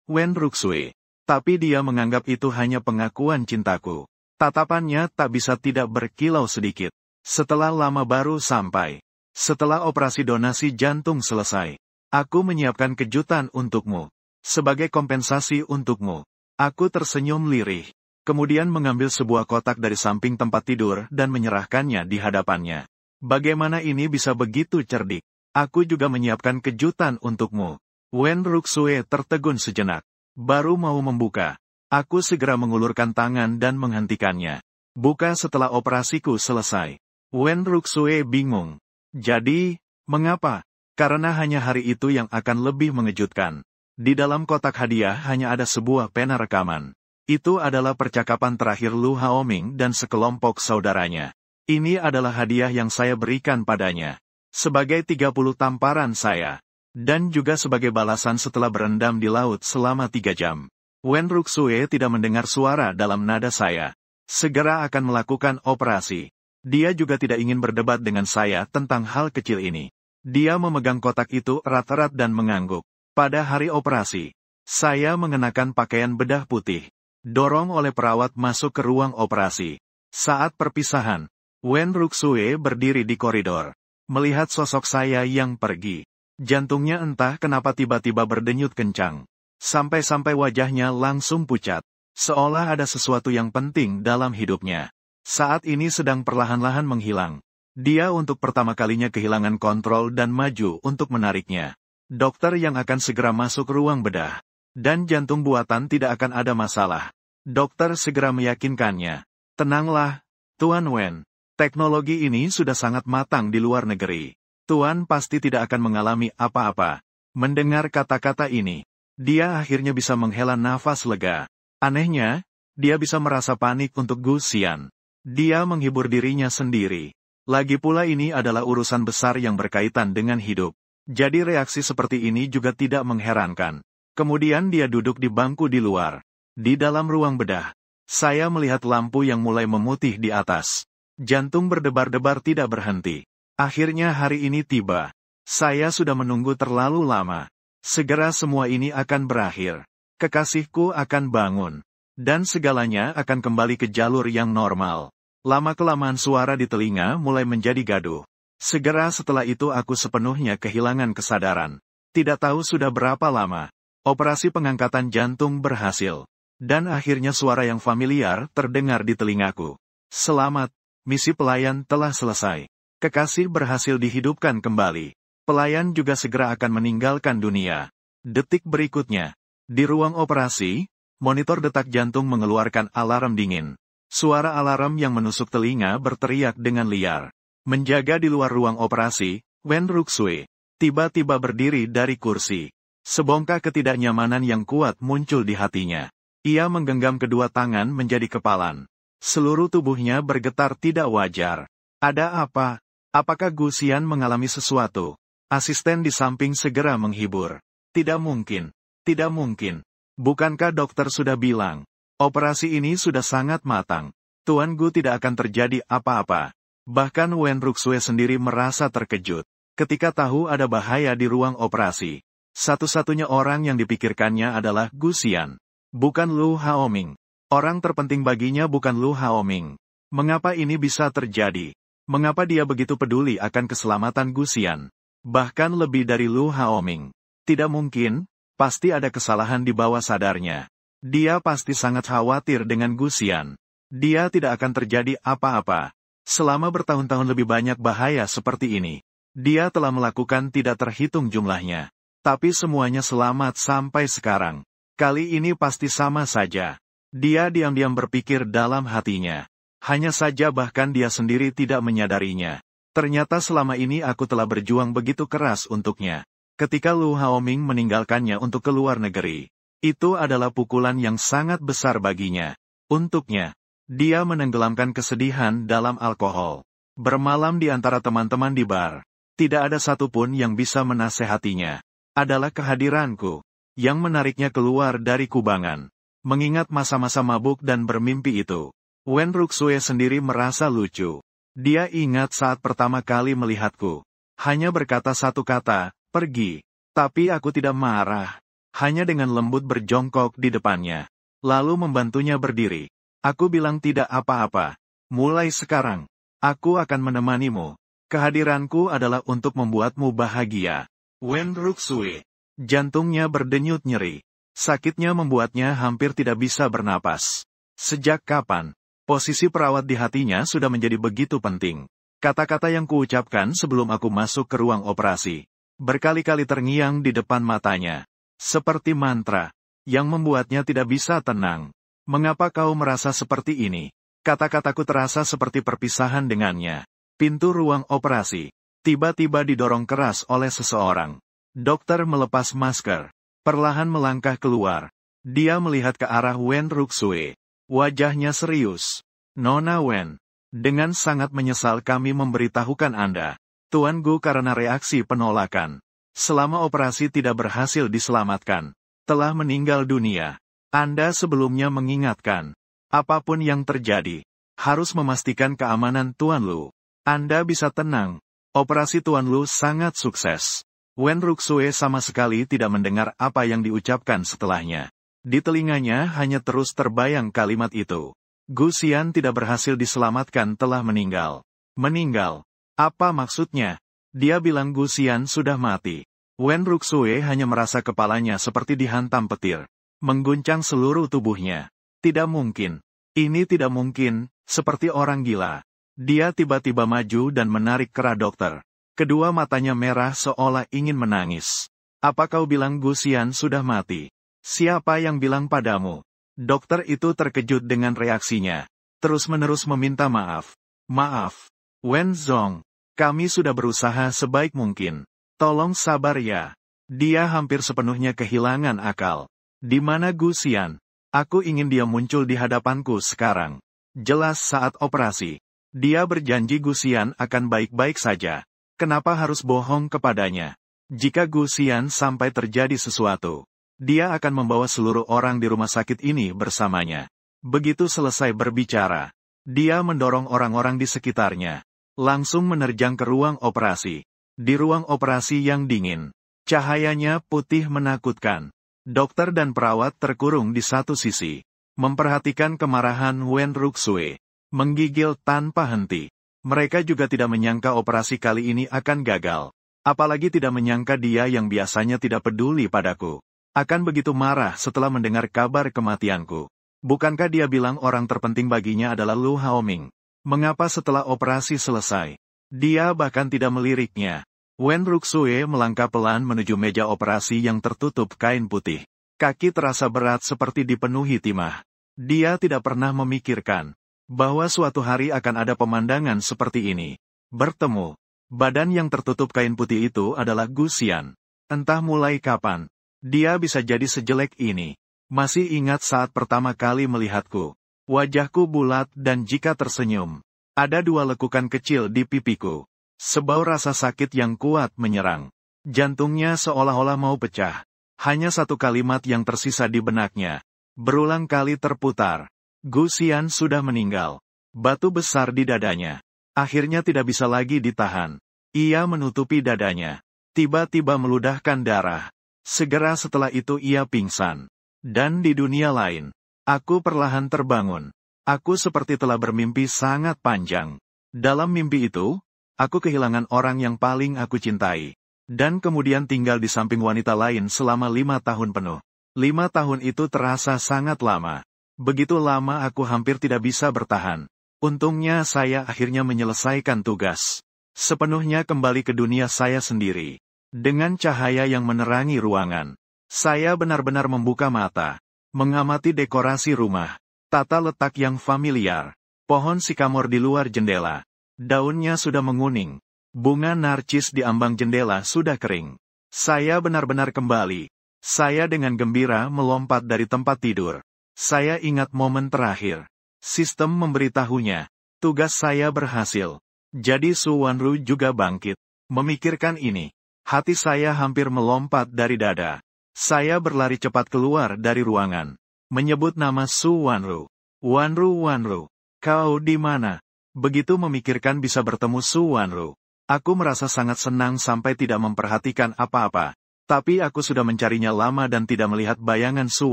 Wen Ruxue. Tapi dia menganggap itu hanya pengakuan cintaku. Tatapannya tak bisa tidak berkilau sedikit. Setelah lama baru sampai. Setelah operasi donasi jantung selesai. Aku menyiapkan kejutan untukmu. Sebagai kompensasi untukmu. Aku tersenyum lirih. Kemudian mengambil sebuah kotak dari samping tempat tidur dan menyerahkannya di hadapannya. Bagaimana ini bisa begitu cerdik? Aku juga menyiapkan kejutan untukmu. Wen Ruxue tertegun sejenak. Baru mau membuka. Aku segera mengulurkan tangan dan menghentikannya. Buka setelah operasiku selesai. Wen Ruxue bingung. Jadi, mengapa? Karena hanya hari itu yang akan lebih mengejutkan. Di dalam kotak hadiah hanya ada sebuah pena rekaman. Itu adalah percakapan terakhir Lu Haoming dan sekelompok saudaranya. Ini adalah hadiah yang saya berikan padanya. Sebagai 30 tamparan saya. Dan juga sebagai balasan setelah berendam di laut selama 3 jam. Wen Ruxue tidak mendengar suara dalam nada saya. Segera akan melakukan operasi. Dia juga tidak ingin berdebat dengan saya tentang hal kecil ini. Dia memegang kotak itu erat-erat dan mengangguk. Pada hari operasi, saya mengenakan pakaian bedah putih. Dorong oleh perawat masuk ke ruang operasi. Saat perpisahan, Wen Ruxue berdiri di koridor. Melihat sosok saya yang pergi. Jantungnya entah kenapa tiba-tiba berdenyut kencang. Sampai-sampai wajahnya langsung pucat. Seolah ada sesuatu yang penting dalam hidupnya. Saat ini sedang perlahan-lahan menghilang. Dia untuk pertama kalinya kehilangan kontrol dan maju untuk menariknya. Dokter yang akan segera masuk ruang bedah. Dan jantung buatan tidak akan ada masalah. Dokter segera meyakinkannya. Tenanglah, Tuan Wen. Teknologi ini sudah sangat matang di luar negeri. Tuan pasti tidak akan mengalami apa-apa. Mendengar kata-kata ini, dia akhirnya bisa menghela nafas lega. Anehnya, dia bisa merasa panik untuk Gu Xian. Dia menghibur dirinya sendiri. Lagi pula ini adalah urusan besar yang berkaitan dengan hidup. Jadi reaksi seperti ini juga tidak mengherankan. Kemudian dia duduk di bangku di luar. Di dalam ruang bedah, saya melihat lampu yang mulai memutih di atas. Jantung berdebar-debar tidak berhenti. Akhirnya hari ini tiba. Saya sudah menunggu terlalu lama. Segera semua ini akan berakhir. Kekasihku akan bangun. Dan segalanya akan kembali ke jalur yang normal. Lama-kelamaan suara di telinga mulai menjadi gaduh. Segera setelah itu aku sepenuhnya kehilangan kesadaran. Tidak tahu sudah berapa lama. Operasi pengangkatan jantung berhasil. Dan akhirnya suara yang familiar terdengar di telingaku. Selamat, misi pelayan telah selesai. Kekasih berhasil dihidupkan kembali. Pelayan juga segera akan meninggalkan dunia. Detik berikutnya. Di ruang operasi, monitor detak jantung mengeluarkan alarm dingin. Suara alarm yang menusuk telinga berteriak dengan liar. Menjaga di luar ruang operasi, Wen Ruxue tiba-tiba berdiri dari kursi. Sebongkah ketidaknyamanan yang kuat muncul di hatinya. Ia menggenggam kedua tangan menjadi kepalan. Seluruh tubuhnya bergetar tidak wajar. Ada apa? Apakah Gu Xian mengalami sesuatu? Asisten di samping segera menghibur. Tidak mungkin. Tidak mungkin. Bukankah dokter sudah bilang? Operasi ini sudah sangat matang. Tuan Gu tidak akan terjadi apa-apa. Bahkan Wen Ruxue sendiri merasa terkejut. Ketika tahu ada bahaya di ruang operasi. Satu-satunya orang yang dipikirkannya adalah Gu Xian. Bukan Lu Haoming. Orang terpenting baginya bukan Lu Haoming. Mengapa ini bisa terjadi? Mengapa dia begitu peduli akan keselamatan Gu Xian? Bahkan lebih dari Lu Haoming. Tidak mungkin, pasti ada kesalahan di bawah sadarnya. Dia pasti sangat khawatir dengan Gu Xian. Dia tidak akan terjadi apa-apa. Selama bertahun-tahun lebih banyak bahaya seperti ini. Dia telah melakukan tidak terhitung jumlahnya. Tapi semuanya selamat sampai sekarang. Kali ini pasti sama saja. Dia diam-diam berpikir dalam hatinya. Hanya saja bahkan dia sendiri tidak menyadarinya. Ternyata selama ini aku telah berjuang begitu keras untuknya. Ketika Lu Haoming meninggalkannya untuk ke luar negeri. Itu adalah pukulan yang sangat besar baginya. Untuknya. Dia menenggelamkan kesedihan dalam alkohol. Bermalam di antara teman-teman di bar. Tidak ada satupun yang bisa menasehatinya. Adalah kehadiranku. Yang menariknya keluar dari kubangan. Mengingat masa-masa mabuk dan bermimpi itu. Wen Ruxue sendiri merasa lucu. Dia ingat saat pertama kali melihatku. Hanya berkata satu kata, pergi. Tapi aku tidak marah. Hanya dengan lembut berjongkok di depannya. Lalu membantunya berdiri. Aku bilang tidak apa-apa. Mulai sekarang, aku akan menemanimu. Kehadiranku adalah untuk membuatmu bahagia. Wen Ruxue. Jantungnya berdenyut nyeri. Sakitnya membuatnya hampir tidak bisa bernapas. Sejak kapan? Posisi perawat di hatinya sudah menjadi begitu penting. Kata-kata yang kuucapkan sebelum aku masuk ke ruang operasi. Berkali-kali terngiang di depan matanya. Seperti mantra. Yang membuatnya tidak bisa tenang. Mengapa kau merasa seperti ini? Kata-kataku terasa seperti perpisahan dengannya. Pintu ruang operasi. Tiba-tiba didorong keras oleh seseorang. Dokter melepas masker. perlahan melangkah keluar. Dia melihat ke arah Wen Ruxue. Wajahnya serius. Nona Wen, dengan sangat menyesal kami memberitahukan Anda, Tuan Gu karena reaksi penolakan. Selama operasi tidak berhasil diselamatkan, telah meninggal dunia. Anda sebelumnya mengingatkan, apapun yang terjadi, harus memastikan keamanan Tuan Lu. Anda bisa tenang, operasi Tuan Lu sangat sukses. Wen Ruxue sama sekali tidak mendengar apa yang diucapkan setelahnya. Di telinganya hanya terus terbayang kalimat itu. Gu Xian tidak berhasil diselamatkan telah meninggal. Meninggal? Apa maksudnya? Dia bilang Gu Xian sudah mati. Wen Ruxue hanya merasa kepalanya seperti dihantam petir. Mengguncang seluruh tubuhnya. Tidak mungkin. Ini tidak mungkin, seperti orang gila. Dia tiba-tiba maju dan menarik kera dokter. Kedua matanya merah seolah ingin menangis. Apa kau bilang Gu Xian sudah mati? Siapa yang bilang padamu? Dokter itu terkejut dengan reaksinya. Terus-menerus meminta maaf. Maaf. Wen Zong, kami sudah berusaha sebaik mungkin. Tolong sabar ya. Dia hampir sepenuhnya kehilangan akal. Di mana Gu Xian? Aku ingin dia muncul di hadapanku sekarang. Jelas saat operasi. Dia berjanji Gu Xian akan baik-baik saja. Kenapa harus bohong kepadanya? Jika Gu Xian sampai terjadi sesuatu, dia akan membawa seluruh orang di rumah sakit ini bersamanya. Begitu selesai berbicara, dia mendorong orang-orang di sekitarnya, langsung menerjang ke ruang operasi. Di ruang operasi yang dingin, cahayanya putih menakutkan. Dokter dan perawat terkurung di satu sisi, memperhatikan kemarahan Wen Ruxue, menggigil tanpa henti. Mereka juga tidak menyangka operasi kali ini akan gagal. Apalagi tidak menyangka dia yang biasanya tidak peduli padaku akan begitu marah setelah mendengar kabar kematianku. Bukankah dia bilang orang terpenting baginya adalah Lu Haoming? Mengapa setelah operasi selesai, dia bahkan tidak meliriknya? Wen Ruxue melangkah pelan menuju meja operasi yang tertutup kain putih. Kaki terasa berat seperti dipenuhi timah. Dia tidak pernah memikirkan bahwa suatu hari akan ada pemandangan seperti ini. Bertemu. Badan yang tertutup kain putih itu adalah Gu Xian. Entah mulai kapan, dia bisa jadi sejelek ini. Masih ingat saat pertama kali melihatku. Wajahku bulat dan jika tersenyum, ada dua lekukan kecil di pipiku. Sebau rasa sakit yang kuat menyerang. Jantungnya seolah-olah mau pecah. Hanya satu kalimat yang tersisa di benaknya. Berulang kali terputar. Gu Xian sudah meninggal. Batu besar di dadanya. Akhirnya tidak bisa lagi ditahan. Ia menutupi dadanya. Tiba-tiba meludahkan darah. Segera setelah itu ia pingsan. Dan di dunia lain, aku perlahan terbangun. Aku seperti telah bermimpi sangat panjang. Dalam mimpi itu, aku kehilangan orang yang paling aku cintai. Dan kemudian tinggal di samping wanita lain selama 5 tahun penuh. 5 tahun itu terasa sangat lama. Begitu lama aku hampir tidak bisa bertahan. Untungnya saya akhirnya menyelesaikan tugas. Sepenuhnya kembali ke dunia saya sendiri. Dengan cahaya yang menerangi ruangan, saya benar-benar membuka mata. Mengamati dekorasi rumah. Tata letak yang familiar. Pohon sikamor di luar jendela. Daunnya sudah menguning. Bunga narcis di ambang jendela sudah kering. Saya benar-benar kembali. Saya dengan gembira melompat dari tempat tidur. Saya ingat momen terakhir. Sistem memberitahunya. Tugas saya berhasil. Jadi Su Wanru juga bangkit. Memikirkan ini, hati saya hampir melompat dari dada. Saya berlari cepat keluar dari ruangan. Menyebut nama Su Wanru. Wanru, kau di mana? Begitu memikirkan bisa bertemu Su Wanru, aku merasa sangat senang sampai tidak memperhatikan apa-apa. Tapi aku sudah mencarinya lama dan tidak melihat bayangan Su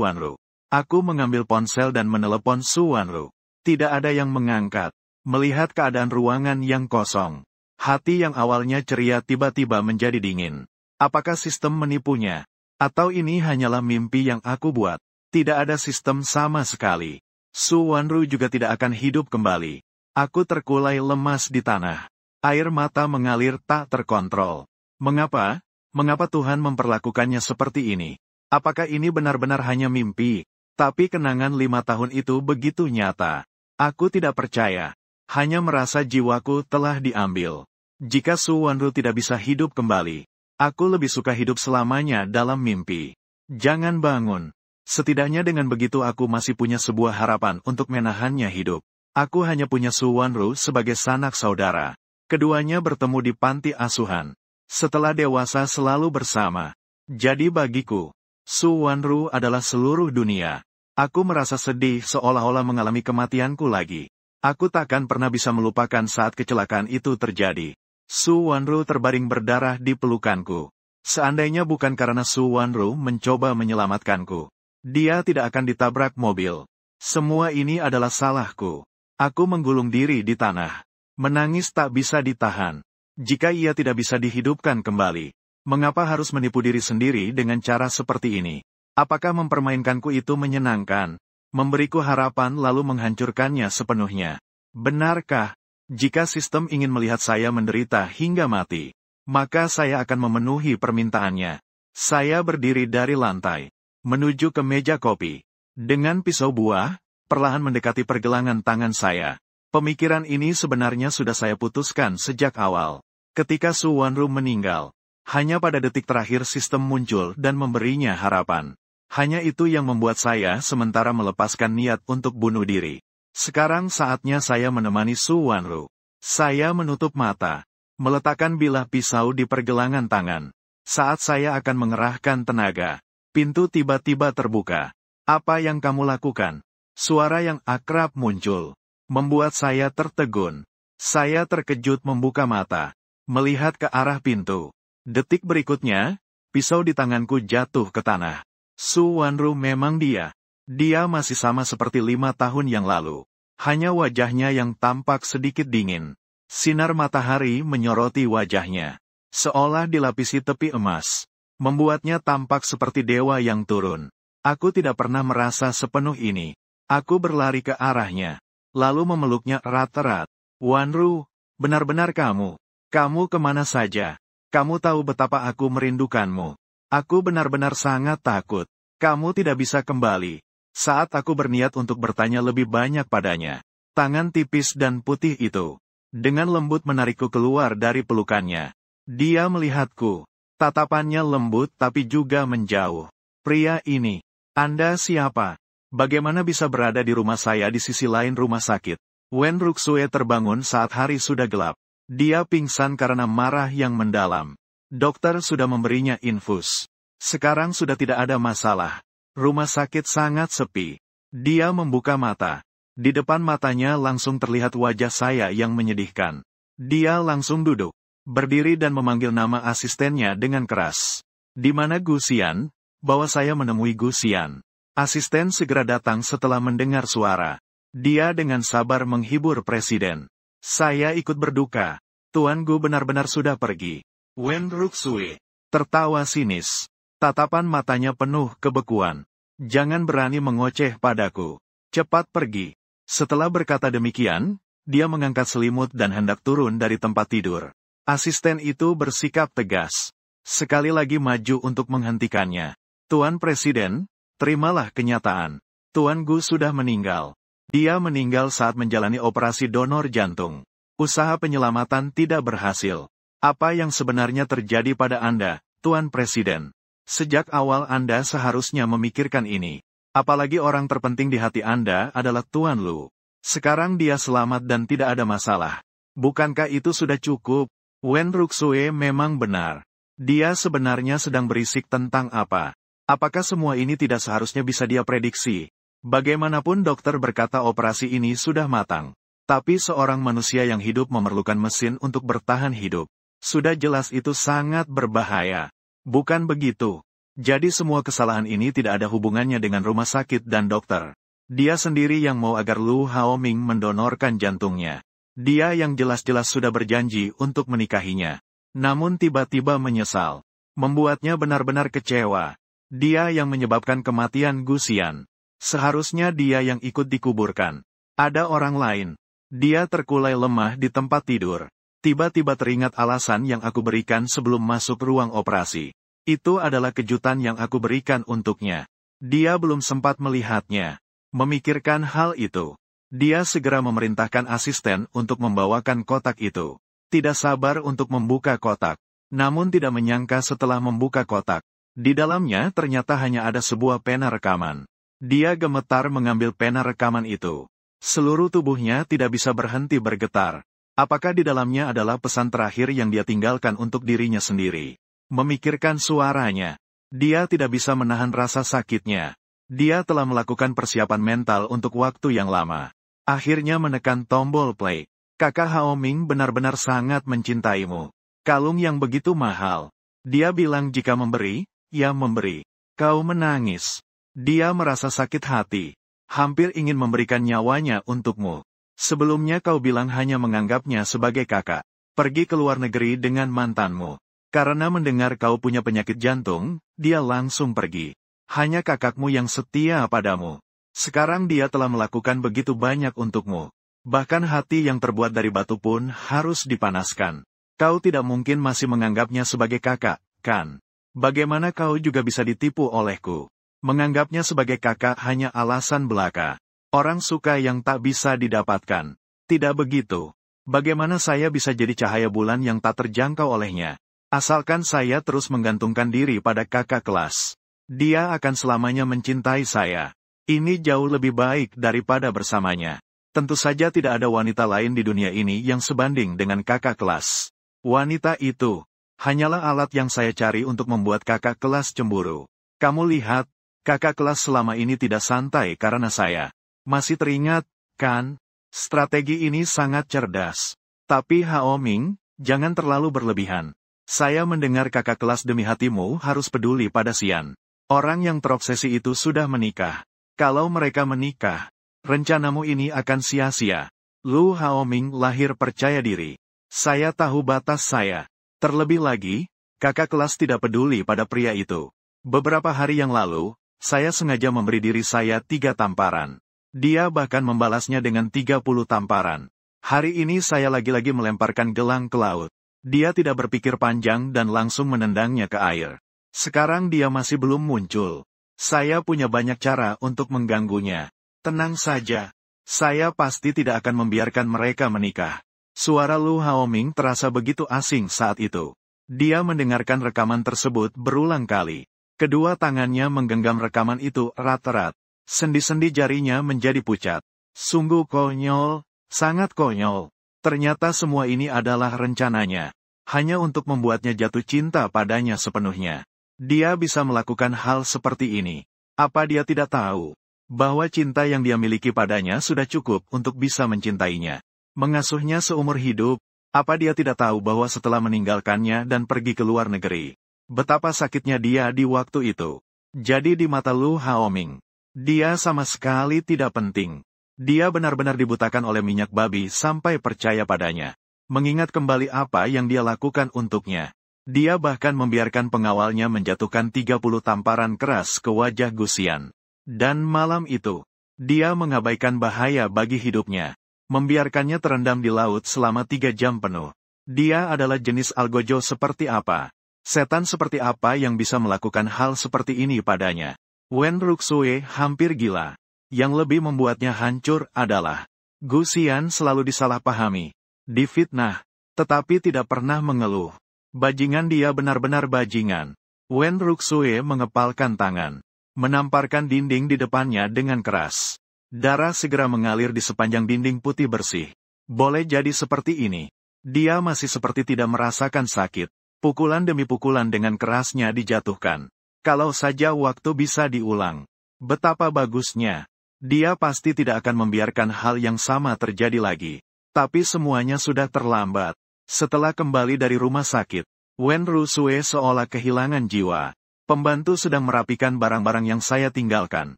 Wanru. Aku mengambil ponsel dan menelepon Su Wanru. Tidak ada yang mengangkat. Melihat keadaan ruangan yang kosong, hati yang awalnya ceria tiba-tiba menjadi dingin. Apakah sistem menipunya? Atau ini hanyalah mimpi yang aku buat? Tidak ada sistem sama sekali. Su Wanru juga tidak akan hidup kembali. Aku terkulai lemas di tanah. Air mata mengalir tak terkontrol. Mengapa? Mengapa Tuhan memperlakukannya seperti ini? Apakah ini benar-benar hanya mimpi? Tapi kenangan 5 tahun itu begitu nyata. Aku tidak percaya. Hanya merasa jiwaku telah diambil. Jika Su Wanru tidak bisa hidup kembali, aku lebih suka hidup selamanya dalam mimpi. Jangan bangun. Setidaknya dengan begitu aku masih punya sebuah harapan untuk menahannya hidup. Aku hanya punya Su Wanru sebagai sanak saudara. Keduanya bertemu di panti asuhan. Setelah dewasa selalu bersama. Jadi bagiku, Su Wanru adalah seluruh dunia. Aku merasa sedih seolah-olah mengalami kematianku lagi. Aku takkan pernah bisa melupakan saat kecelakaan itu terjadi. Su Wanru terbaring berdarah di pelukanku. Seandainya bukan karena Su Wanru mencoba menyelamatkanku, dia tidak akan ditabrak mobil. Semua ini adalah salahku. Aku menggulung diri di tanah. Menangis tak bisa ditahan. Jika ia tidak bisa dihidupkan kembali, mengapa harus menipu diri sendiri dengan cara seperti ini? Apakah mempermainkanku itu menyenangkan? Memberiku harapan lalu menghancurkannya sepenuhnya. Benarkah? Jika sistem ingin melihat saya menderita hingga mati, maka saya akan memenuhi permintaannya. Saya berdiri dari lantai menuju ke meja kopi. Dengan pisau buah, perlahan mendekati pergelangan tangan saya. Pemikiran ini sebenarnya sudah saya putuskan sejak awal. Ketika Su Wanru meninggal, hanya pada detik terakhir sistem muncul dan memberinya harapan. Hanya itu yang membuat saya sementara melepaskan niat untuk bunuh diri. Sekarang saatnya saya menemani Su Wanru. Saya menutup mata, meletakkan bilah pisau di pergelangan tangan. Saat saya akan mengerahkan tenaga, pintu tiba-tiba terbuka. Apa yang kamu lakukan? Suara yang akrab muncul, membuat saya tertegun. Saya terkejut membuka mata, melihat ke arah pintu. Detik berikutnya, pisau di tanganku jatuh ke tanah. Su Wanru memang dia. Dia masih sama seperti 5 tahun yang lalu. Hanya wajahnya yang tampak sedikit dingin. Sinar matahari menyoroti wajahnya, seolah dilapisi tepi emas, membuatnya tampak seperti dewa yang turun. Aku tidak pernah merasa sepenuh ini. Aku berlari ke arahnya, lalu memeluknya erat-erat. Wanru, benar-benar kamu. Kamu kemana saja? Kamu tahu betapa aku merindukanmu. Aku benar-benar sangat takut. Kamu tidak bisa kembali. Saat aku berniat untuk bertanya lebih banyak padanya, tangan tipis dan putih itu dengan lembut menarikku keluar dari pelukannya. Dia melihatku. Tatapannya lembut tapi juga menjauh. Pria ini, Anda siapa? Bagaimana bisa berada di rumah saya di sisi lain rumah sakit? Wen Ruxue terbangun saat hari sudah gelap. Dia pingsan karena marah yang mendalam. Dokter sudah memberinya infus. Sekarang sudah tidak ada masalah. Rumah sakit sangat sepi. Dia membuka mata. Di depan matanya langsung terlihat wajah saya yang menyedihkan. Dia langsung duduk, berdiri dan memanggil nama asistennya dengan keras. Di mana Gu Xian? Bawa saya menemui Gu Xian. Asisten segera datang setelah mendengar suara. Dia dengan sabar menghibur presiden. Saya ikut berduka. Tuan Gu benar-benar sudah pergi. Wen Ruxue tertawa sinis. Tatapan matanya penuh kebekuan. Jangan berani mengoceh padaku. Cepat pergi. Setelah berkata demikian, dia mengangkat selimut dan hendak turun dari tempat tidur. Asisten itu bersikap tegas. Sekali lagi maju untuk menghentikannya. Tuan Presiden, terimalah kenyataan. Tuan Gu sudah meninggal. Dia meninggal saat menjalani operasi donor jantung. Usaha penyelamatan tidak berhasil. Apa yang sebenarnya terjadi pada Anda, Tuan Presiden? Sejak awal Anda seharusnya memikirkan ini. Apalagi orang terpenting di hati Anda adalah Tuan Lu. Sekarang dia selamat dan tidak ada masalah. Bukankah itu sudah cukup? Wen Ruxue memang benar. Dia sebenarnya sedang berisik tentang apa? Apakah semua ini tidak seharusnya bisa dia prediksi? Bagaimanapun dokter berkata operasi ini sudah matang. Tapi seorang manusia yang hidup memerlukan mesin untuk bertahan hidup. Sudah jelas itu sangat berbahaya. Bukan begitu. Jadi semua kesalahan ini tidak ada hubungannya dengan rumah sakit dan dokter. Dia sendiri yang mau agar Lu Haoming mendonorkan jantungnya. Dia yang jelas-jelas sudah berjanji untuk menikahinya. Namun tiba-tiba menyesal. Membuatnya benar-benar kecewa. Dia yang menyebabkan kematian Gu Xian. Seharusnya dia yang ikut dikuburkan. Ada orang lain. Dia terkulai lemah di tempat tidur. Tiba-tiba teringat alasan yang aku berikan sebelum masuk ruang operasi. Itu adalah kejutan yang aku berikan untuknya. Dia belum sempat melihatnya. Memikirkan hal itu. Dia segera memerintahkan asisten untuk membawakan kotak itu. Tidak sabar untuk membuka kotak. Namun tidak menyangka setelah membuka kotak, Di dalamnya ternyata hanya ada sebuah pena rekaman. Dia gemetar mengambil pena rekaman itu. Seluruh tubuhnya tidak bisa berhenti bergetar. Apakah di dalamnya adalah pesan terakhir yang dia tinggalkan untuk dirinya sendiri? Memikirkan suaranya, dia tidak bisa menahan rasa sakitnya. Dia telah melakukan persiapan mental untuk waktu yang lama. Akhirnya menekan tombol play. Kakak Haoming benar-benar sangat mencintaimu. Kalung yang begitu mahal. Dia bilang jika memberi, ya memberi. Kau menangis. Dia merasa sakit hati. Hampir ingin memberikan nyawanya untukmu. Sebelumnya kau bilang hanya menganggapnya sebagai kakak. Pergi ke luar negeri dengan mantanmu. Karena mendengar kau punya penyakit jantung, dia langsung pergi. Hanya kakakmu yang setia padamu. Sekarang dia telah melakukan begitu banyak untukmu. Bahkan hati yang terbuat dari batu pun harus dipanaskan. Kau tidak mungkin masih menganggapnya sebagai kakak, kan? Bagaimana kau juga bisa ditipu olehku? Menganggapnya sebagai kakak hanya alasan belaka. Orang suka yang tak bisa didapatkan. Tidak begitu. Bagaimana saya bisa jadi cahaya bulan yang tak terjangkau olehnya? Asalkan saya terus menggantungkan diri pada kakak kelas. Dia akan selamanya mencintai saya. Ini jauh lebih baik daripada bersamanya. Tentu saja tidak ada wanita lain di dunia ini yang sebanding dengan kakak kelas. Wanita itu hanyalah alat yang saya cari untuk membuat kakak kelas cemburu. Kamu lihat, kakak kelas selama ini tidak santai karena saya. Masih teringat, kan? Strategi ini sangat cerdas. Tapi Haoming, jangan terlalu berlebihan. Saya mendengar kakak kelas demi hatimu harus peduli pada Xian. Orang yang terobsesi itu sudah menikah. Kalau mereka menikah, rencanamu ini akan sia-sia. Lu Haoming lahir percaya diri. Saya tahu batas saya. Terlebih lagi, kakak kelas tidak peduli pada pria itu. Beberapa hari yang lalu, saya sengaja memberi diri saya 3 tamparan. Dia bahkan membalasnya dengan 30 tamparan. Hari ini saya lagi-lagi melemparkan gelang ke laut. Dia tidak berpikir panjang dan langsung menendangnya ke air. Sekarang dia masih belum muncul. Saya punya banyak cara untuk mengganggunya. Tenang saja. Saya pasti tidak akan membiarkan mereka menikah. Suara Lu Haoming terasa begitu asing saat itu. Dia mendengarkan rekaman tersebut berulang kali. Kedua tangannya menggenggam rekaman itu erat-erat. Sendi-sendi jarinya menjadi pucat. Sungguh konyol, sangat konyol. Ternyata semua ini adalah rencananya. Hanya untuk membuatnya jatuh cinta padanya sepenuhnya. Dia bisa melakukan hal seperti ini. Apa dia tidak tahu bahwa cinta yang dia miliki padanya sudah cukup untuk bisa mencintainya? Mengasuhnya seumur hidup, apa dia tidak tahu bahwa setelah meninggalkannya dan pergi ke luar negeri, betapa sakitnya dia di waktu itu? Jadi di mata Lu Haoming, dia sama sekali tidak penting. Dia benar-benar dibutakan oleh minyak babi sampai percaya padanya. Mengingat kembali apa yang dia lakukan untuknya. Dia bahkan membiarkan pengawalnya menjatuhkan 30 tamparan keras ke wajah Gusian. Dan malam itu, dia mengabaikan bahaya bagi hidupnya. Membiarkannya terendam di laut selama 3 jam penuh. Dia adalah jenis algojo seperti apa? Setan seperti apa yang bisa melakukan hal seperti ini padanya? Wen Ruxue hampir gila. Yang lebih membuatnya hancur adalah Gusian selalu disalahpahami, difitnah, tetapi tidak pernah mengeluh. Bajingan dia benar-benar bajingan. Wen Ruxue mengepalkan tangan, menamparkan dinding di depannya dengan keras. Darah segera mengalir di sepanjang dinding putih bersih. Boleh jadi seperti ini. Dia masih seperti tidak merasakan sakit. Pukulan demi pukulan dengan kerasnya dijatuhkan. Kalau saja waktu bisa diulang. Betapa bagusnya. Dia pasti tidak akan membiarkan hal yang sama terjadi lagi. Tapi semuanya sudah terlambat. Setelah kembali dari rumah sakit, Wen Ruxue seolah kehilangan jiwa. Pembantu sedang merapikan barang-barang yang saya tinggalkan.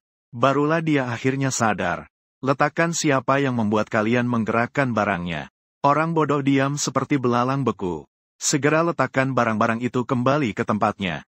Barulah dia akhirnya sadar. Letakkan siapa yang membuat kalian menggerakkan barangnya. Orang bodoh diam seperti belalang beku. Segera letakkan barang-barang itu kembali ke tempatnya.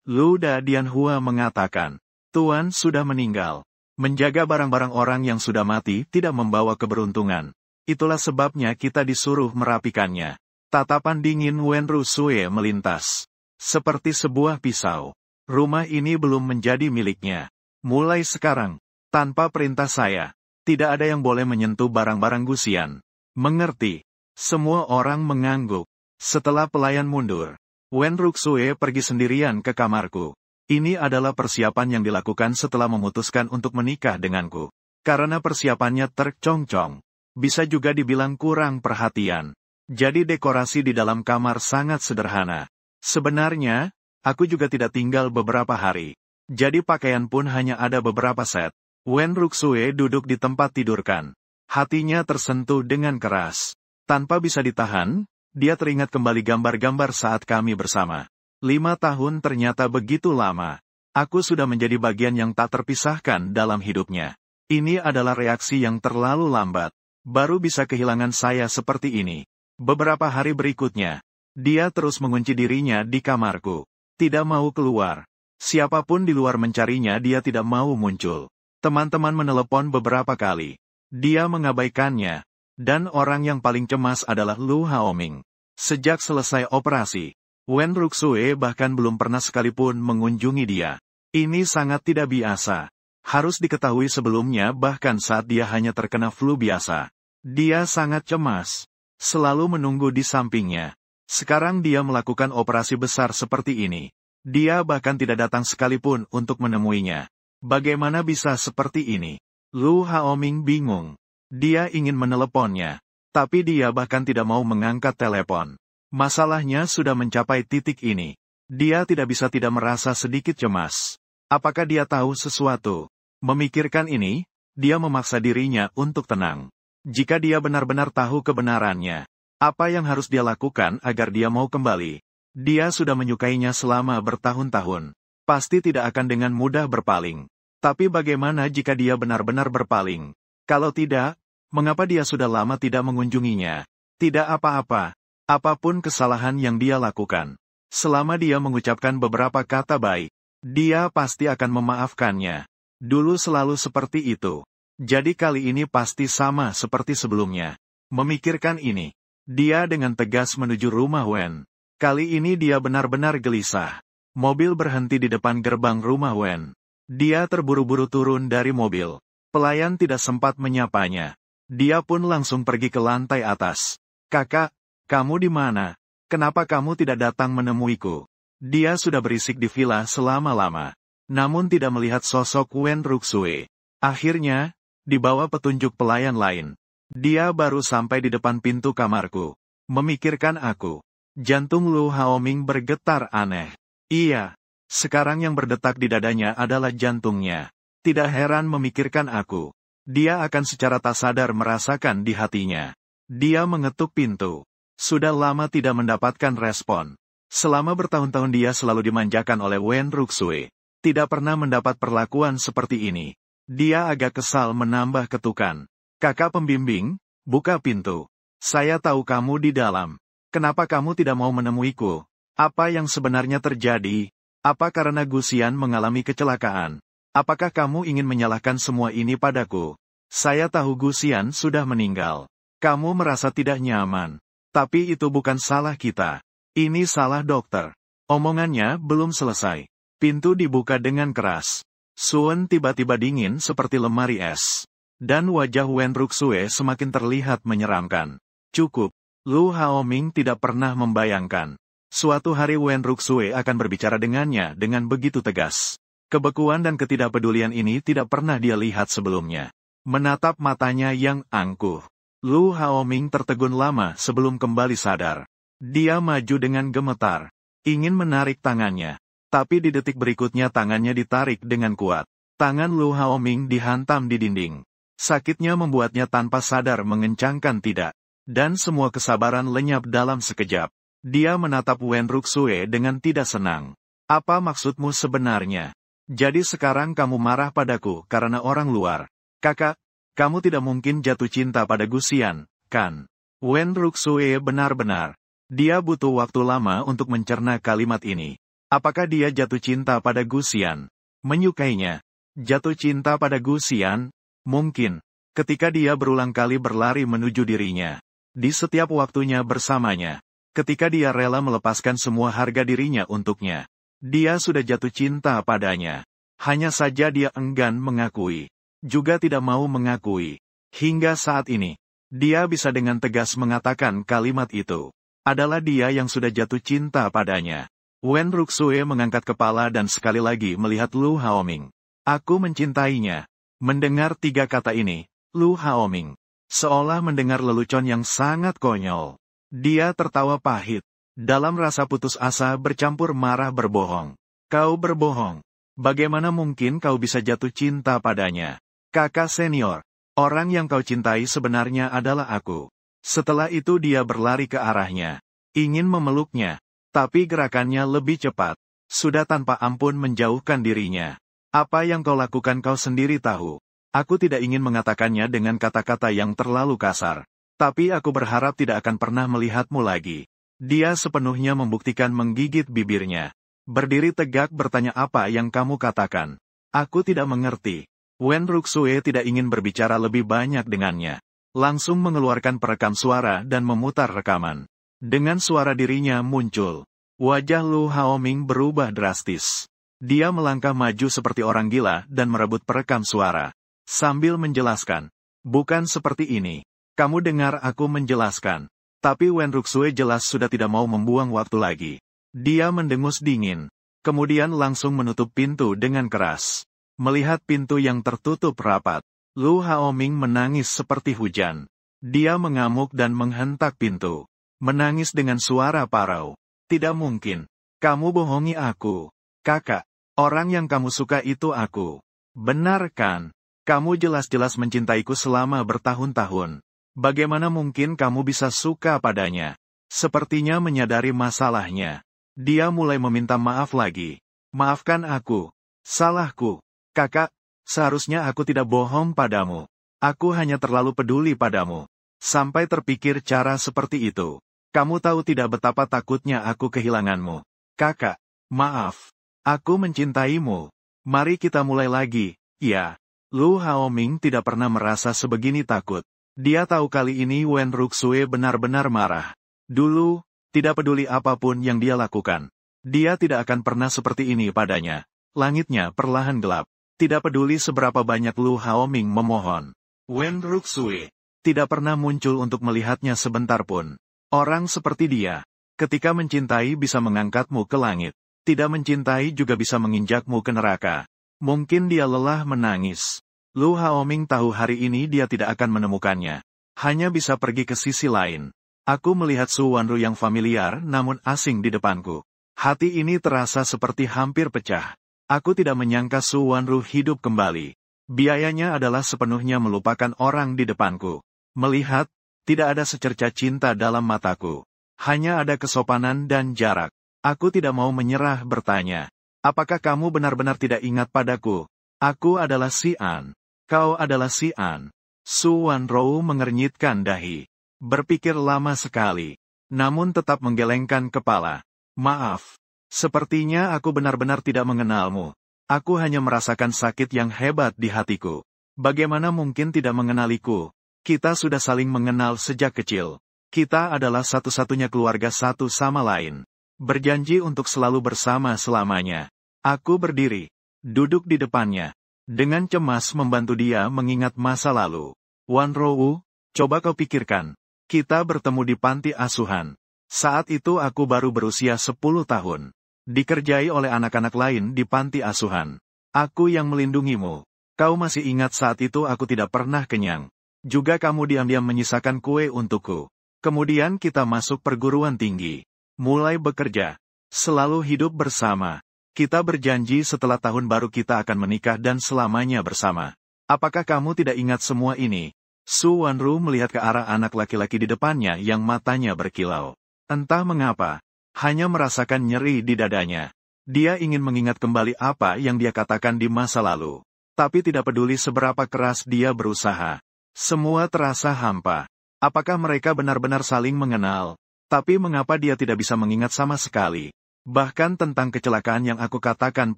Lu Dianhua mengatakan, Tuan sudah meninggal. Menjaga barang-barang orang yang sudah mati tidak membawa keberuntungan. Itulah sebabnya kita disuruh merapikannya. Tatapan dingin Wen Ruxue melintas. Seperti sebuah pisau. Rumah ini belum menjadi miliknya. Mulai sekarang, tanpa perintah saya, tidak ada yang boleh menyentuh barang-barang Gusian. Mengerti? Semua orang mengangguk. Setelah pelayan mundur, Wen Ruxue pergi sendirian ke kamarku. Ini adalah persiapan yang dilakukan setelah memutuskan untuk menikah denganku. Karena persiapannya tercongcong. Bisa juga dibilang kurang perhatian. Jadi dekorasi di dalam kamar sangat sederhana. Sebenarnya, aku juga tidak tinggal beberapa hari. Jadi pakaian pun hanya ada beberapa set. Wen Ruxue duduk di tempat tidurkan. Hatinya tersentuh dengan keras. Tanpa bisa ditahan, dia teringat kembali gambar-gambar saat kami bersama. 5 tahun ternyata begitu lama. Aku sudah menjadi bagian yang tak terpisahkan dalam hidupnya. Ini adalah reaksi yang terlalu lambat. Baru bisa kehilangan saya seperti ini. Beberapa hari berikutnya, dia terus mengunci dirinya di kamarku. Tidak mau keluar. Siapapun di luar mencarinya, dia tidak mau muncul. Teman-teman menelepon beberapa kali. Dia mengabaikannya. Dan orang yang paling cemas adalah Lu Haoming. Sejak selesai operasi, Wen Ruxue bahkan belum pernah sekalipun mengunjungi dia. Ini sangat tidak biasa. Harus diketahui sebelumnya, bahkan saat dia hanya terkena flu biasa. Dia sangat cemas. Selalu menunggu di sampingnya. Sekarang dia melakukan operasi besar seperti ini. Dia bahkan tidak datang sekalipun untuk menemuinya. Bagaimana bisa seperti ini? Lu Haoming bingung. Dia ingin meneleponnya. Tapi dia bahkan tidak mau mengangkat telepon. Masalahnya sudah mencapai titik ini. Dia tidak bisa tidak merasa sedikit cemas. Apakah dia tahu sesuatu? Memikirkan ini, dia memaksa dirinya untuk tenang. Jika dia benar-benar tahu kebenarannya, apa yang harus dia lakukan agar dia mau kembali? Dia sudah menyukainya selama bertahun-tahun. Pasti tidak akan dengan mudah berpaling. Tapi bagaimana jika dia benar-benar berpaling? Kalau tidak, mengapa dia sudah lama tidak mengunjunginya? Tidak apa-apa. Apapun kesalahan yang dia lakukan. Selama dia mengucapkan beberapa kata baik, dia pasti akan memaafkannya. Dulu selalu seperti itu. Jadi kali ini pasti sama seperti sebelumnya. Memikirkan ini, dia dengan tegas menuju rumah Wen. Kali ini dia benar-benar gelisah. Mobil berhenti di depan gerbang rumah Wen. Dia terburu-buru turun dari mobil. Pelayan tidak sempat menyapanya. Dia pun langsung pergi ke lantai atas. "Kakak, kamu di mana? Kenapa kamu tidak datang menemuiku?" Dia sudah berisik di villa selama-lama. Namun tidak melihat sosok Wen Ruxue. Akhirnya, di bawah petunjuk pelayan lain, dia baru sampai di depan pintu kamarku. Memikirkan aku. Jantung Lu Haoming bergetar aneh. Iya. Sekarang yang berdetak di dadanya adalah jantungnya. Tidak heran memikirkan aku. Dia akan secara tak sadar merasakan di hatinya. Dia mengetuk pintu. Sudah lama tidak mendapatkan respon. Selama bertahun-tahun dia selalu dimanjakan oleh Wen Ruxue. Tidak pernah mendapat perlakuan seperti ini. Dia agak kesal menambah ketukan. "Kakak pembimbing, buka pintu. Saya tahu kamu di dalam. Kenapa kamu tidak mau menemuiku? Apa yang sebenarnya terjadi? Apa karena Gusian mengalami kecelakaan? Apakah kamu ingin menyalahkan semua ini padaku? Saya tahu Gusian sudah meninggal. Kamu merasa tidak nyaman. Tapi itu bukan salah kita. Ini salah dokter." Omongannya belum selesai. Pintu dibuka dengan keras. Sun tiba-tiba dingin seperti lemari es. Dan wajah Wen Ruxue semakin terlihat menyeramkan. Cukup. Lu Haoming tidak pernah membayangkan. Suatu hari Wen Ruxue akan berbicara dengannya dengan begitu tegas. Kebekuan dan ketidakpedulian ini tidak pernah dia lihat sebelumnya. Menatap matanya yang angkuh. Lu Haoming tertegun lama sebelum kembali sadar. Dia maju dengan gemetar. Ingin menarik tangannya. Tapi di detik berikutnya tangannya ditarik dengan kuat. Tangan Lu Haoming dihantam di dinding. Sakitnya membuatnya tanpa sadar mengencangkan tidak. Dan semua kesabaran lenyap dalam sekejap. Dia menatap Wen Ruxue dengan tidak senang. "Apa maksudmu sebenarnya? Jadi sekarang kamu marah padaku karena orang luar. Kakak, kamu tidak mungkin jatuh cinta pada Gusian, kan?" Wen Ruxue benar-benar. Dia butuh waktu lama untuk mencerna kalimat ini. Apakah dia jatuh cinta pada Gusian? Menyukainya? Jatuh cinta pada Gusian? Mungkin. Ketika dia berulang kali berlari menuju dirinya. Di setiap waktunya bersamanya. Ketika dia rela melepaskan semua harga dirinya untuknya. Dia sudah jatuh cinta padanya. Hanya saja dia enggan mengakui. Juga tidak mau mengakui. Hingga saat ini, dia bisa dengan tegas mengatakan kalimat itu. adalah dia yang sudah jatuh cinta padanya. Wen Ruxue mengangkat kepala dan sekali lagi melihat Lu Haoming. Aku mencintainya. Mendengar 3 kata ini, Lu Haoming seolah mendengar lelucon yang sangat konyol. Dia tertawa pahit. Dalam rasa putus asa bercampur marah berbohong. Kau berbohong. Bagaimana mungkin kau bisa jatuh cinta padanya? Kakak senior, orang yang kau cintai sebenarnya adalah aku. Setelah itu dia berlari ke arahnya. Ingin memeluknya. Tapi gerakannya lebih cepat. Sudah tanpa ampun menjauhkan dirinya. Apa yang kau lakukan kau sendiri tahu. Aku tidak ingin mengatakannya dengan kata-kata yang terlalu kasar. Tapi aku berharap tidak akan pernah melihatmu lagi. Dia sepenuhnya membuktikan menggigit bibirnya. Berdiri tegak bertanya apa yang kamu katakan. Aku tidak mengerti. Wen Ruxue tidak ingin berbicara lebih banyak dengannya. Langsung mengeluarkan perekam suara dan memutar rekaman. Dengan suara dirinya muncul. Wajah Lu Haoming berubah drastis. Dia melangkah maju seperti orang gila dan merebut perekam suara. Sambil menjelaskan. Bukan seperti ini. Kamu dengar aku menjelaskan. Tapi Wen Ruxue jelas sudah tidak mau membuang waktu lagi. Dia mendengus dingin. Kemudian langsung menutup pintu dengan keras. Melihat pintu yang tertutup rapat, Lu Haoming menangis seperti hujan. Dia mengamuk dan menghentak pintu. Menangis dengan suara parau. Tidak mungkin. Kamu bohongi aku. Kakak, orang yang kamu suka itu aku. Benar kan? Kamu jelas-jelas mencintaiku selama bertahun-tahun. Bagaimana mungkin kamu bisa suka padanya? Sepertinya menyadari masalahnya. Dia mulai meminta maaf lagi. Maafkan aku. Salahku. Kakak, seharusnya aku tidak bohong padamu. Aku hanya terlalu peduli padamu. Sampai terpikir cara seperti itu. Kamu tahu tidak betapa takutnya aku kehilanganmu. Kakak, maaf. Aku mencintaimu. Mari kita mulai lagi. Ya. Lu Haoming tidak pernah merasa sebegini takut. Dia tahu kali ini Wen Ruxue benar-benar marah. Dulu, tidak peduli apapun yang dia lakukan. Dia tidak akan pernah seperti ini padanya. Langitnya perlahan gelap. Tidak peduli seberapa banyak Lu Haoming memohon. Wen Ruxue tidak pernah muncul untuk melihatnya sebentar pun. Orang seperti dia, ketika mencintai bisa mengangkatmu ke langit. Tidak mencintai juga bisa menginjakmu ke neraka. Mungkin dia lelah menangis. Lu Haoming tahu hari ini dia tidak akan menemukannya. Hanya bisa pergi ke sisi lain. Aku melihat Su Wanru yang familiar namun asing di depanku. Hati ini terasa seperti hampir pecah. Aku tidak menyangka Su Wanru hidup kembali. Biayanya adalah sepenuhnya melupakan orang di depanku. Melihat, tidak ada secerca cinta dalam mataku. Hanya ada kesopanan dan jarak. Aku tidak mau menyerah bertanya. Apakah kamu benar-benar tidak ingat padaku? Aku adalah si An. Kau adalah si An. Su Wanru mengernyitkan dahi. Berpikir lama sekali. Namun tetap menggelengkan kepala. Maaf. Sepertinya aku benar-benar tidak mengenalmu. Aku hanya merasakan sakit yang hebat di hatiku. Bagaimana mungkin tidak mengenaliku? Kita sudah saling mengenal sejak kecil. Kita adalah satu-satunya keluarga satu sama lain. Berjanji untuk selalu bersama selamanya. Aku berdiri. Duduk di depannya. Dengan cemas membantu dia mengingat masa lalu. Wanru, coba kau pikirkan. Kita bertemu di panti asuhan. Saat itu aku baru berusia 10 tahun. Dikerjai oleh anak-anak lain di panti asuhan. Aku yang melindungimu. Kau masih ingat saat itu aku tidak pernah kenyang. Juga kamu diam-diam menyisakan kue untukku. Kemudian kita masuk perguruan tinggi. Mulai bekerja. Selalu hidup bersama. Kita berjanji setelah tahun baru kita akan menikah dan selamanya bersama. Apakah kamu tidak ingat semua ini? Su Wanru melihat ke arah anak laki-laki di depannya yang matanya berkilau. Entah mengapa, hanya merasakan nyeri di dadanya. Dia ingin mengingat kembali apa yang dia katakan di masa lalu. Tapi tidak peduli seberapa keras dia berusaha. Semua terasa hampa. Apakah mereka benar-benar saling mengenal? Tapi mengapa dia tidak bisa mengingat sama sekali? Bahkan tentang kecelakaan yang aku katakan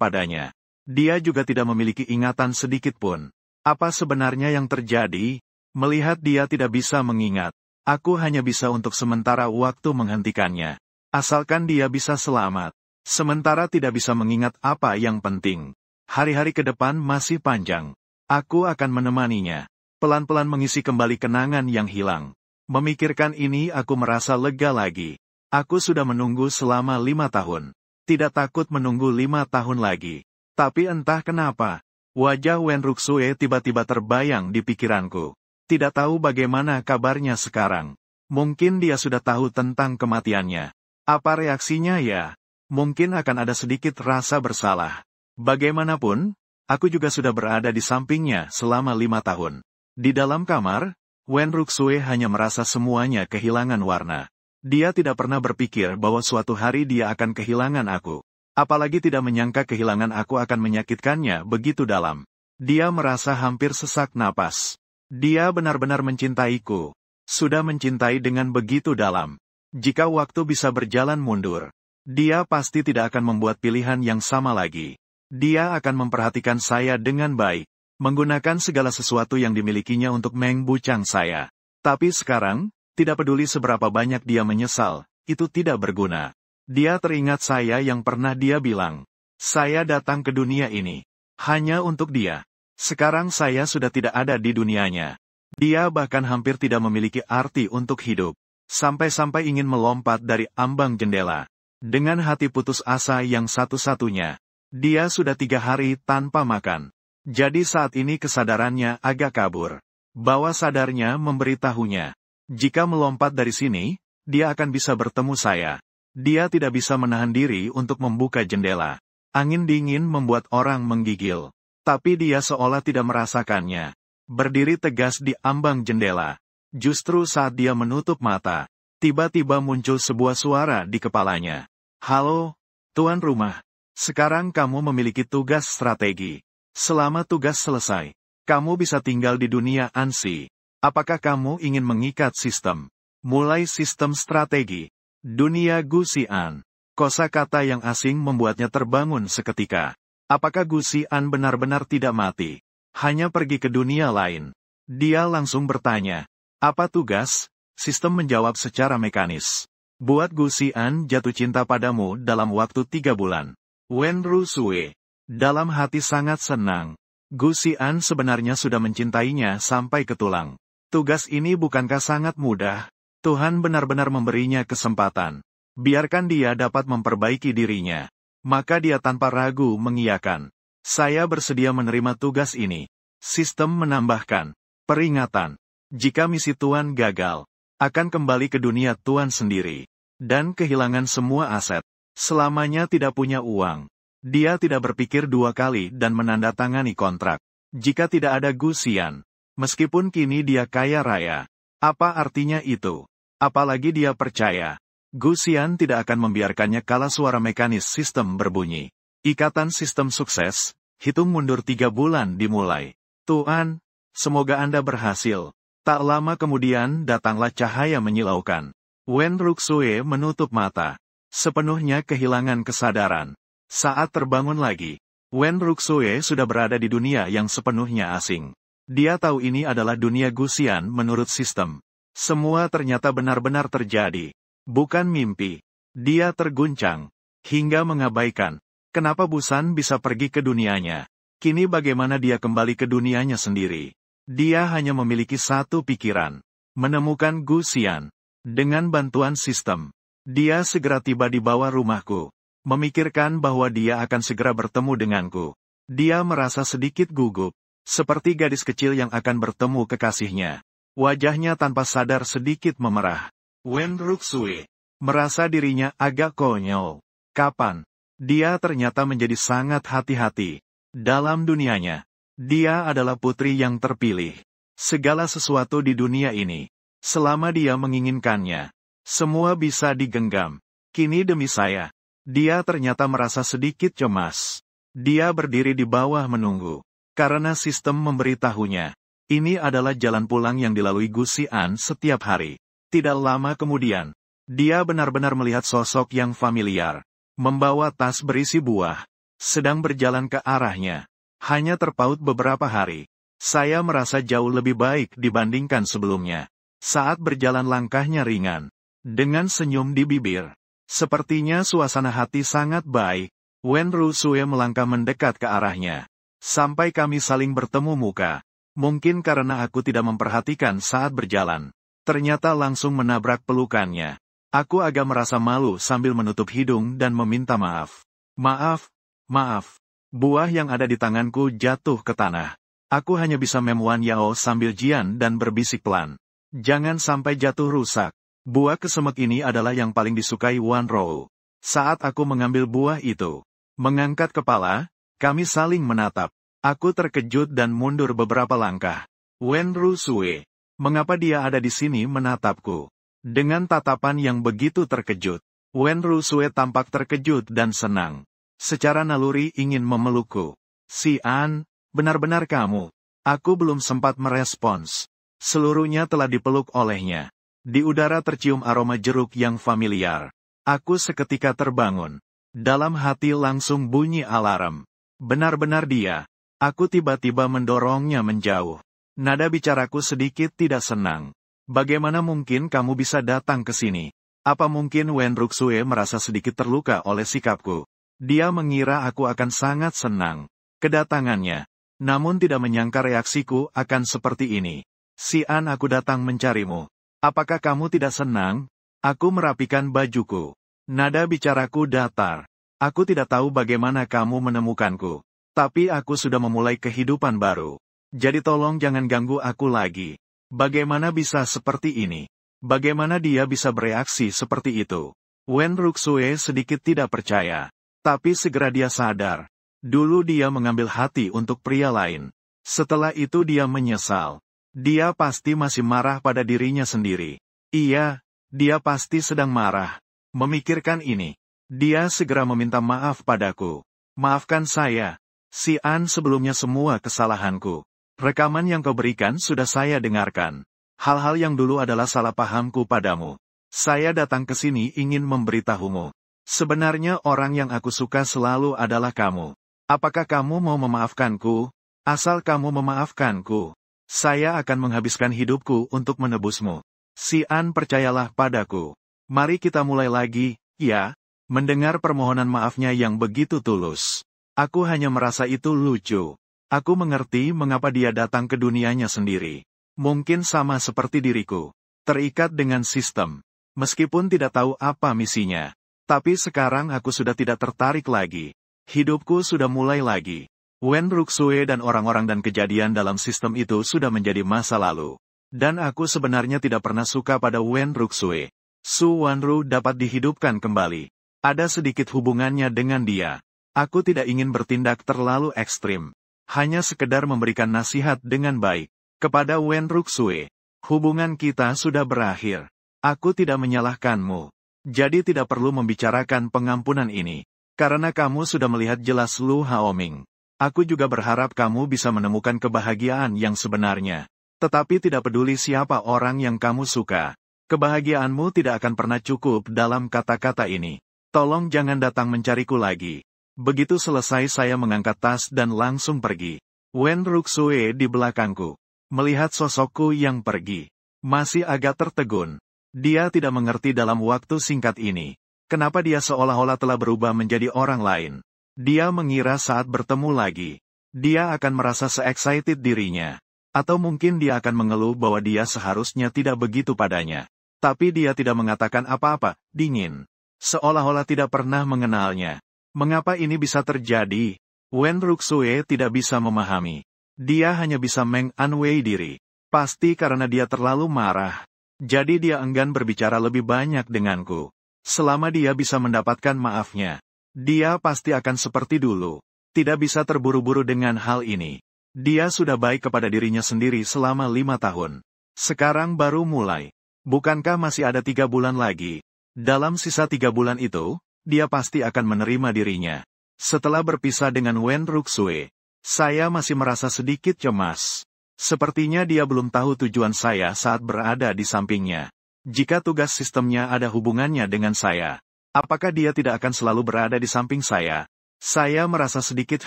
padanya. Dia juga tidak memiliki ingatan sedikit pun. Apa sebenarnya yang terjadi? Melihat dia tidak bisa mengingat. Aku hanya bisa untuk sementara waktu menghentikannya. Asalkan dia bisa selamat. Sementara tidak bisa mengingat apa yang penting. Hari-hari ke depan masih panjang. Aku akan menemaninya. Pelan-pelan mengisi kembali kenangan yang hilang. Memikirkan ini aku merasa lega lagi. Aku sudah menunggu selama 5 tahun. Tidak takut menunggu 5 tahun lagi. Tapi entah kenapa, wajah Wen Ruxue tiba-tiba terbayang di pikiranku. Tidak tahu bagaimana kabarnya sekarang. Mungkin dia sudah tahu tentang kematiannya. Apa reaksinya ya? Mungkin akan ada sedikit rasa bersalah. Bagaimanapun, aku juga sudah berada di sampingnya selama 5 tahun. Di dalam kamar, Wen Ruxue hanya merasa semuanya kehilangan warna. Dia tidak pernah berpikir bahwa suatu hari dia akan kehilangan aku. Apalagi tidak menyangka kehilangan aku akan menyakitkannya begitu dalam. Dia merasa hampir sesak napas. Dia benar-benar mencintaiku. Sudah mencintai dengan begitu dalam. Jika waktu bisa berjalan mundur, dia pasti tidak akan membuat pilihan yang sama lagi. Dia akan memperhatikan saya dengan baik. Menggunakan segala sesuatu yang dimilikinya untuk mengbucang saya. Tapi sekarang, tidak peduli seberapa banyak dia menyesal, itu tidak berguna. Dia teringat saya yang pernah dia bilang, saya datang ke dunia ini hanya untuk dia. Sekarang saya sudah tidak ada di dunianya. Dia bahkan hampir tidak memiliki arti untuk hidup. Sampai-sampai ingin melompat dari ambang jendela. Dengan hati putus asa yang satu-satunya, dia sudah 3 hari tanpa makan. Jadi saat ini kesadarannya agak kabur. Bawah sadarnya memberitahunya, jika melompat dari sini, dia akan bisa bertemu saya. Dia tidak bisa menahan diri untuk membuka jendela. Angin dingin membuat orang menggigil. Tapi dia seolah tidak merasakannya. Berdiri tegas di ambang jendela. Justru saat dia menutup mata, tiba-tiba muncul sebuah suara di kepalanya. Halo, tuan rumah. Sekarang kamu memiliki tugas strategi. Selama tugas selesai, kamu bisa tinggal di dunia Ansi. Apakah kamu ingin mengikat sistem? Mulai sistem strategi. Dunia Guxian. Kosakata yang asing membuatnya terbangun seketika. Apakah Guxian benar-benar tidak mati? Hanya pergi ke dunia lain. Dia langsung bertanya. Apa tugas? Sistem menjawab secara mekanis. Buat Guxian jatuh cinta padamu dalam waktu 3 bulan. Wen Ruxue. Dalam hati sangat senang. Guxian sebenarnya sudah mencintainya sampai ke tulang. Tugas ini bukankah sangat mudah? Tuhan benar-benar memberinya kesempatan. Biarkan dia dapat memperbaiki dirinya. Maka dia tanpa ragu mengiyakan. Saya bersedia menerima tugas ini. Sistem menambahkan. Peringatan. Jika misi Tuan gagal, akan kembali ke dunia Tuan sendiri. Dan kehilangan semua aset. Selamanya tidak punya uang. Dia tidak berpikir 2 kali dan menandatangani kontrak. Jika tidak ada Guxian, meskipun kini dia kaya raya, apa artinya itu? Apalagi dia percaya, Guxian tidak akan membiarkannya kala suara mekanis sistem berbunyi. Ikatan sistem sukses, hitung mundur 3 bulan dimulai. Tuan, semoga Anda berhasil. Tak lama kemudian datanglah cahaya menyilaukan. Wen Ruxue menutup mata, sepenuhnya kehilangan kesadaran. Saat terbangun lagi, Wen Ruxue sudah berada di dunia yang sepenuhnya asing. Dia tahu ini adalah dunia Guxian menurut sistem. Semua ternyata benar-benar terjadi. Bukan mimpi. Dia terguncang. Hingga mengabaikan. Kenapa Busan bisa pergi ke dunianya? Kini bagaimana dia kembali ke dunianya sendiri? Dia hanya memiliki satu pikiran. Menemukan Guxian. Dengan bantuan sistem. Dia segera tiba di bawah rumahku. Memikirkan bahwa dia akan segera bertemu denganku. Dia merasa sedikit gugup, seperti gadis kecil yang akan bertemu kekasihnya. Wajahnya tanpa sadar sedikit memerah. Wen Ruxue merasa dirinya agak konyol. Kapan? Dia ternyata menjadi sangat hati-hati. Dalam dunianya, dia adalah putri yang terpilih. Segala sesuatu di dunia ini, selama dia menginginkannya, semua bisa digenggam. Kini demi saya. Dia ternyata merasa sedikit cemas. Dia berdiri di bawah menunggu. Karena sistem memberitahunya. Ini adalah jalan pulang yang dilalui Guxian setiap hari. Tidak lama kemudian, dia benar-benar melihat sosok yang familiar. Membawa tas berisi buah. Sedang berjalan ke arahnya. Hanya terpaut beberapa hari. Saya merasa jauh lebih baik dibandingkan sebelumnya. Saat berjalan langkahnya ringan. Dengan senyum di bibir. Sepertinya suasana hati sangat baik. Wen Ruxue melangkah mendekat ke arahnya. Sampai kami saling bertemu muka. Mungkin karena aku tidak memperhatikan saat berjalan. Ternyata langsung menabrak pelukannya. Aku agak merasa malu sambil menutup hidung dan meminta maaf. Maaf, maaf. Buah yang ada di tanganku jatuh ke tanah. Aku hanya bisa memuan Yao sambil jian dan berbisik pelan. Jangan sampai jatuh rusak. Buah kesemek ini adalah yang paling disukai Wan Rou. Saat aku mengambil buah itu, mengangkat kepala, kami saling menatap. Aku terkejut dan mundur beberapa langkah. Wen Rusue, mengapa dia ada di sini menatapku? Dengan tatapan yang begitu terkejut, Wen Rusue tampak terkejut dan senang. Secara naluri ingin memelukku. Si An, benar-benar kamu. Aku belum sempat merespons. Seluruhnya telah dipeluk olehnya. Di udara tercium aroma jeruk yang familiar. Aku seketika terbangun. Dalam hati langsung bunyi alarm. Benar-benar dia. Aku tiba-tiba mendorongnya menjauh. Nada bicaraku sedikit tidak senang. Bagaimana mungkin kamu bisa datang ke sini? Apa mungkin Wen Ruxue merasa sedikit terluka oleh sikapku? Dia mengira aku akan sangat senang kedatangannya. Namun tidak menyangka reaksiku akan seperti ini. Si An, aku datang mencarimu. Apakah kamu tidak senang? Aku merapikan bajuku. Nada bicaraku datar. Aku tidak tahu bagaimana kamu menemukanku. Tapi aku sudah memulai kehidupan baru. Jadi tolong jangan ganggu aku lagi. Bagaimana bisa seperti ini? Bagaimana dia bisa bereaksi seperti itu? Wen Ruxue sedikit tidak percaya. Tapi segera dia sadar. Dulu dia mengambil hati untuk pria lain. Setelah itu dia menyesal. Dia pasti masih marah pada dirinya sendiri. Iya, dia pasti sedang marah. Memikirkan ini, dia segera meminta maaf padaku. Maafkan saya, Si An, sebelumnya semua kesalahanku. Rekaman yang kau berikan sudah saya dengarkan. Hal-hal yang dulu adalah salah pahamku padamu. Saya datang ke sini ingin memberitahumu. Sebenarnya orang yang aku suka selalu adalah kamu. Apakah kamu mau memaafkanku? Asal kamu memaafkanku, saya akan menghabiskan hidupku untuk menebusmu. Si An, percayalah padaku. Mari kita mulai lagi, ya. Mendengar permohonan maafnya yang begitu tulus. Aku hanya merasa itu lucu. Aku mengerti mengapa dia datang ke dunianya sendiri. Mungkin sama seperti diriku. Terikat dengan sistem. Meskipun tidak tahu apa misinya. Tapi sekarang aku sudah tidak tertarik lagi. Hidupku sudah mulai lagi. Wen Ruxue dan orang-orang dan kejadian dalam sistem itu sudah menjadi masa lalu. Dan aku sebenarnya tidak pernah suka pada Wen Ruxue. Su Wanru dapat dihidupkan kembali. Ada sedikit hubungannya dengan dia. Aku tidak ingin bertindak terlalu ekstrim. Hanya sekedar memberikan nasihat dengan baik. Kepada Wen Ruxue. Hubungan kita sudah berakhir. Aku tidak menyalahkanmu. Jadi tidak perlu membicarakan pengampunan ini. Karena kamu sudah melihat jelas Lu Haoming. Aku juga berharap kamu bisa menemukan kebahagiaan yang sebenarnya. Tetapi tidak peduli siapa orang yang kamu suka. Kebahagiaanmu tidak akan pernah cukup dalam kata-kata ini. Tolong jangan datang mencariku lagi. Begitu selesai saya mengangkat tas dan langsung pergi. Wen Ruxue di belakangku. Melihat sosokku yang pergi. Masih agak tertegun. Dia tidak mengerti dalam waktu singkat ini. Kenapa dia seolah-olah telah berubah menjadi orang lain. Dia mengira saat bertemu lagi. Dia akan merasa se-excited dirinya. Atau mungkin dia akan mengeluh bahwa dia seharusnya tidak begitu padanya. Tapi dia tidak mengatakan apa-apa, dingin. Seolah-olah tidak pernah mengenalnya. Mengapa ini bisa terjadi? Wen Ruxue tidak bisa memahami. Dia hanya bisa meng-anwei diri. Pasti karena dia terlalu marah. Jadi dia enggan berbicara lebih banyak denganku. Selama dia bisa mendapatkan maafnya. Dia pasti akan seperti dulu. Tidak bisa terburu-buru dengan hal ini. Dia sudah baik kepada dirinya sendiri selama 5 tahun. Sekarang baru mulai. Bukankah masih ada 3 bulan lagi? Dalam sisa 3 bulan itu, dia pasti akan menerima dirinya. Setelah berpisah dengan Wen Ruxue, saya masih merasa sedikit cemas. Sepertinya dia belum tahu tujuan saya saat berada di sampingnya. Jika tugas sistemnya ada hubungannya dengan saya, apakah dia tidak akan selalu berada di samping saya? Saya merasa sedikit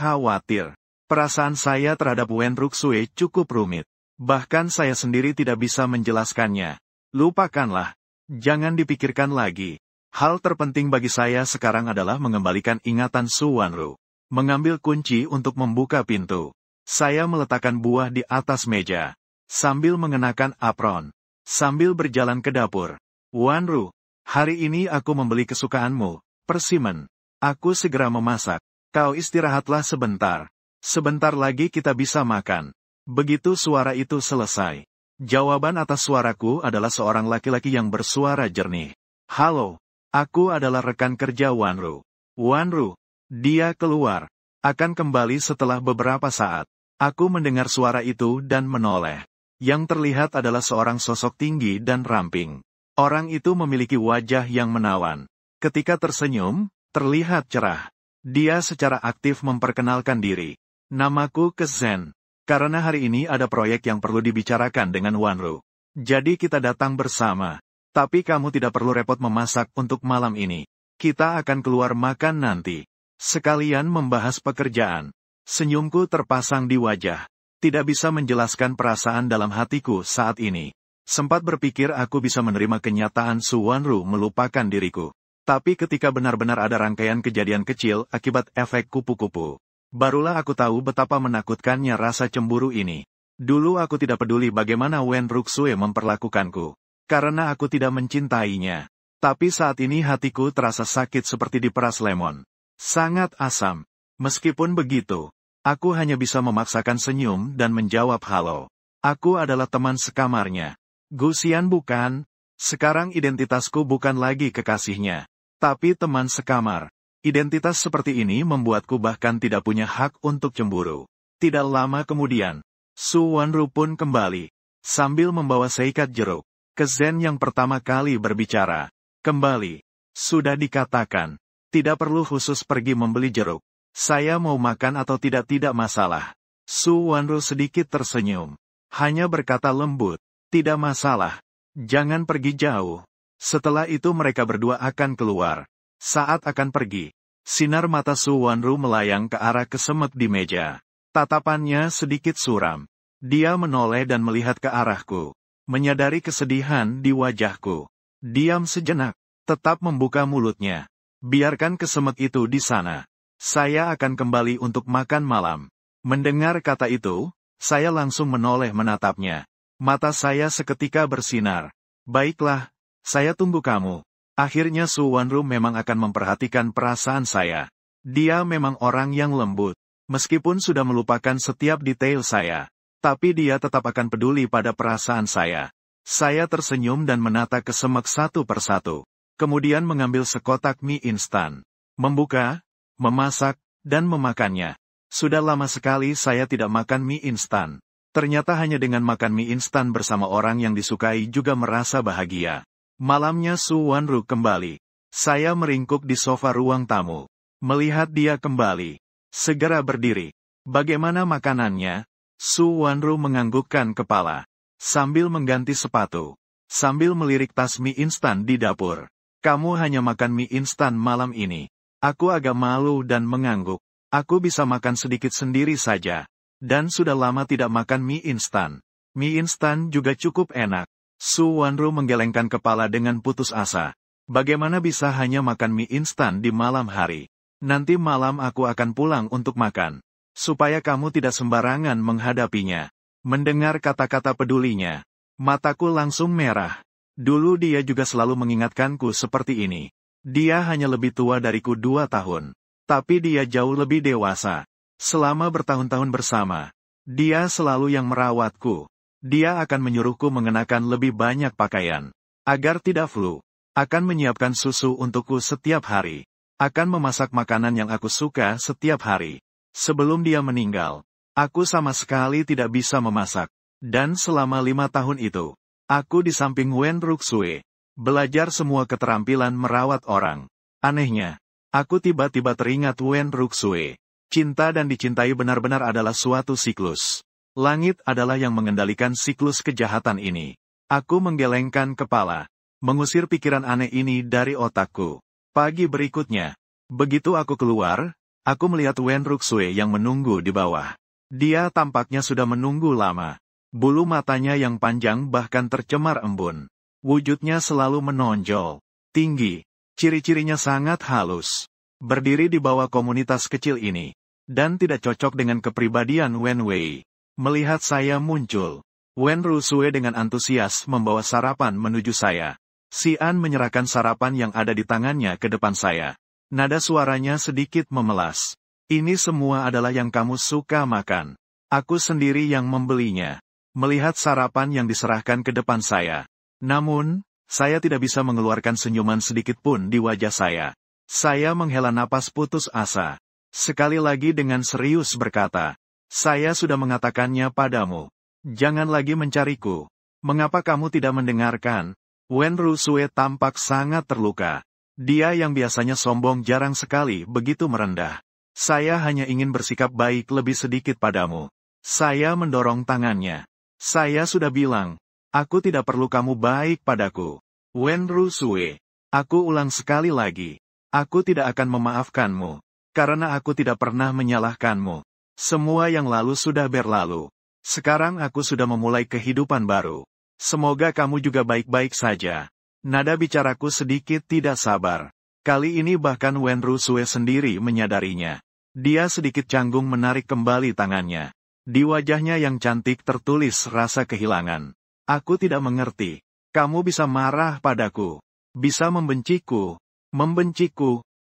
khawatir. Perasaan saya terhadap Wen Ruxue cukup rumit. Bahkan saya sendiri tidak bisa menjelaskannya. Lupakanlah. Jangan dipikirkan lagi. Hal terpenting bagi saya sekarang adalah mengembalikan ingatan Su Wanru. Mengambil kunci untuk membuka pintu. Saya meletakkan buah di atas meja. Sambil mengenakan apron. Sambil berjalan ke dapur. Wanru, Hari ini aku membeli kesukaanmu, persimmon. Aku segera memasak. Kau istirahatlah sebentar. Sebentar lagi kita bisa makan. Begitu suara itu selesai. Jawaban atas suaraku adalah seorang laki-laki yang bersuara jernih. Halo, aku adalah rekan kerja Wanru. Wanru, dia keluar. Akan kembali setelah beberapa saat. Aku mendengar suara itu dan menoleh. Yang terlihat adalah seorang sosok tinggi dan ramping. Orang itu memiliki wajah yang menawan. Ketika tersenyum, terlihat cerah. Dia secara aktif memperkenalkan diri. Namaku Kezhen. Karena hari ini ada proyek yang perlu dibicarakan dengan Wanru. Jadi kita datang bersama. Tapi kamu tidak perlu repot memasak untuk malam ini. Kita akan keluar makan nanti. Sekalian membahas pekerjaan. Senyumku terpasang di wajah. Tidak bisa menjelaskan perasaan dalam hatiku saat ini. Sempat berpikir aku bisa menerima kenyataan Su Wanru melupakan diriku. Tapi ketika benar-benar ada rangkaian kejadian kecil akibat efek kupu-kupu, barulah aku tahu betapa menakutkannya rasa cemburu ini. Dulu aku tidak peduli bagaimana Wen Ruxue memperlakukanku, karena aku tidak mencintainya. Tapi saat ini hatiku terasa sakit seperti diperas lemon. Sangat asam. Meskipun begitu, aku hanya bisa memaksakan senyum dan menjawab halo. Aku adalah teman sekamarnya. Gusian bukan? Sekarang identitasku bukan lagi kekasihnya, tapi teman sekamar. Identitas seperti ini membuatku bahkan tidak punya hak untuk cemburu. Tidak lama kemudian, Su Wanru pun kembali, sambil membawa seikat jeruk. Kezhen yang pertama kali berbicara. Kembali. Sudah dikatakan, tidak perlu khusus pergi membeli jeruk. Saya mau makan atau tidak masalah. Su Wanru sedikit tersenyum. Hanya berkata lembut. Tidak masalah. Jangan pergi jauh. Setelah itu mereka berdua akan keluar. Saat akan pergi, sinar mata Su Wanru melayang ke arah kesemek di meja. Tatapannya sedikit suram. Dia menoleh dan melihat ke arahku. Menyadari kesedihan di wajahku. Diam sejenak, tetap membuka mulutnya. Biarkan kesemek itu di sana. Saya akan kembali untuk makan malam. Mendengar kata itu, saya langsung menoleh menatapnya. Mata saya seketika bersinar. Baiklah, saya tunggu kamu. Akhirnya Su Wanru memang akan memperhatikan perasaan saya. Dia memang orang yang lembut. Meskipun sudah melupakan setiap detail saya, tapi dia tetap akan peduli pada perasaan saya. Saya tersenyum dan menata kesemek satu persatu. Kemudian mengambil sekotak mie instan. Membuka, memasak, dan memakannya. Sudah lama sekali saya tidak makan mie instan. Ternyata hanya dengan makan mie instan bersama orang yang disukai juga merasa bahagia. Malamnya Su Wanru kembali. Saya meringkuk di sofa ruang tamu. Melihat dia kembali. Segera berdiri. Bagaimana makanannya? Su Wanru menganggukkan kepala. Sambil mengganti sepatu. Sambil melirik tas mie instan di dapur. Kamu hanya makan mie instan malam ini. Aku agak malu dan mengangguk. Aku bisa makan sedikit sendiri saja. Dan sudah lama tidak makan mie instan. Mie instan juga cukup enak. Su Wanru menggelengkan kepala dengan putus asa. Bagaimana bisa hanya makan mie instan di malam hari? Nanti malam aku akan pulang untuk makan. Supaya kamu tidak sembarangan menghadapinya. Mendengar kata-kata pedulinya, mataku langsung merah. Dulu dia juga selalu mengingatkanku seperti ini. Dia hanya lebih tua dariku 2 tahun. Tapi dia jauh lebih dewasa. Selama bertahun-tahun bersama, dia selalu yang merawatku. Dia akan menyuruhku mengenakan lebih banyak pakaian. Agar tidak flu. Akan menyiapkan susu untukku setiap hari. Akan memasak makanan yang aku suka setiap hari. Sebelum dia meninggal, aku sama sekali tidak bisa memasak. Dan selama 5 tahun itu, aku di samping Wen Ruxue, belajar semua keterampilan merawat orang. Anehnya, aku tiba-tiba teringat Wen Ruxue. Cinta dan dicintai benar-benar adalah suatu siklus. Langit adalah yang mengendalikan siklus kejahatan ini. Aku menggelengkan kepala, mengusir pikiran aneh ini dari otakku. Pagi berikutnya, begitu aku keluar, aku melihat Wen Ruxue yang menunggu di bawah. Dia tampaknya sudah menunggu lama. Bulu matanya yang panjang bahkan tercemar embun. Wujudnya selalu menonjol, tinggi, ciri-cirinya sangat halus. Berdiri di bawah komunitas kecil ini. Dan tidak cocok dengan kepribadian Wen Wei. Melihat saya muncul, Wen Ruxue dengan antusias membawa sarapan menuju saya. Si An menyerahkan sarapan yang ada di tangannya ke depan saya. Nada suaranya sedikit memelas. Ini semua adalah yang kamu suka makan. Aku sendiri yang membelinya. Melihat sarapan yang diserahkan ke depan saya. Namun, saya tidak bisa mengeluarkan senyuman sedikit pun di wajah saya. Saya menghela napas putus asa. Sekali lagi dengan serius berkata, saya sudah mengatakannya padamu. Jangan lagi mencariku. Mengapa kamu tidak mendengarkan? Wen Rusue tampak sangat terluka. Dia yang biasanya sombong jarang sekali begitu merendah. Saya hanya ingin bersikap baik lebih sedikit padamu. Saya mendorong tangannya. Saya sudah bilang, aku tidak perlu kamu baik padaku. Wen Rusue. Aku ulang sekali lagi. Aku tidak akan memaafkanmu. Karena aku tidak pernah menyalahkanmu. Semua yang lalu sudah berlalu. Sekarang aku sudah memulai kehidupan baru. Semoga kamu juga baik-baik saja. Nada bicaraku sedikit tidak sabar. Kali ini bahkan Wen Rusue sendiri menyadarinya. Dia sedikit canggung menarik kembali tangannya. Di wajahnya yang cantik tertulis rasa kehilangan. Aku tidak mengerti. Kamu bisa marah padaku. Bisa membenciku.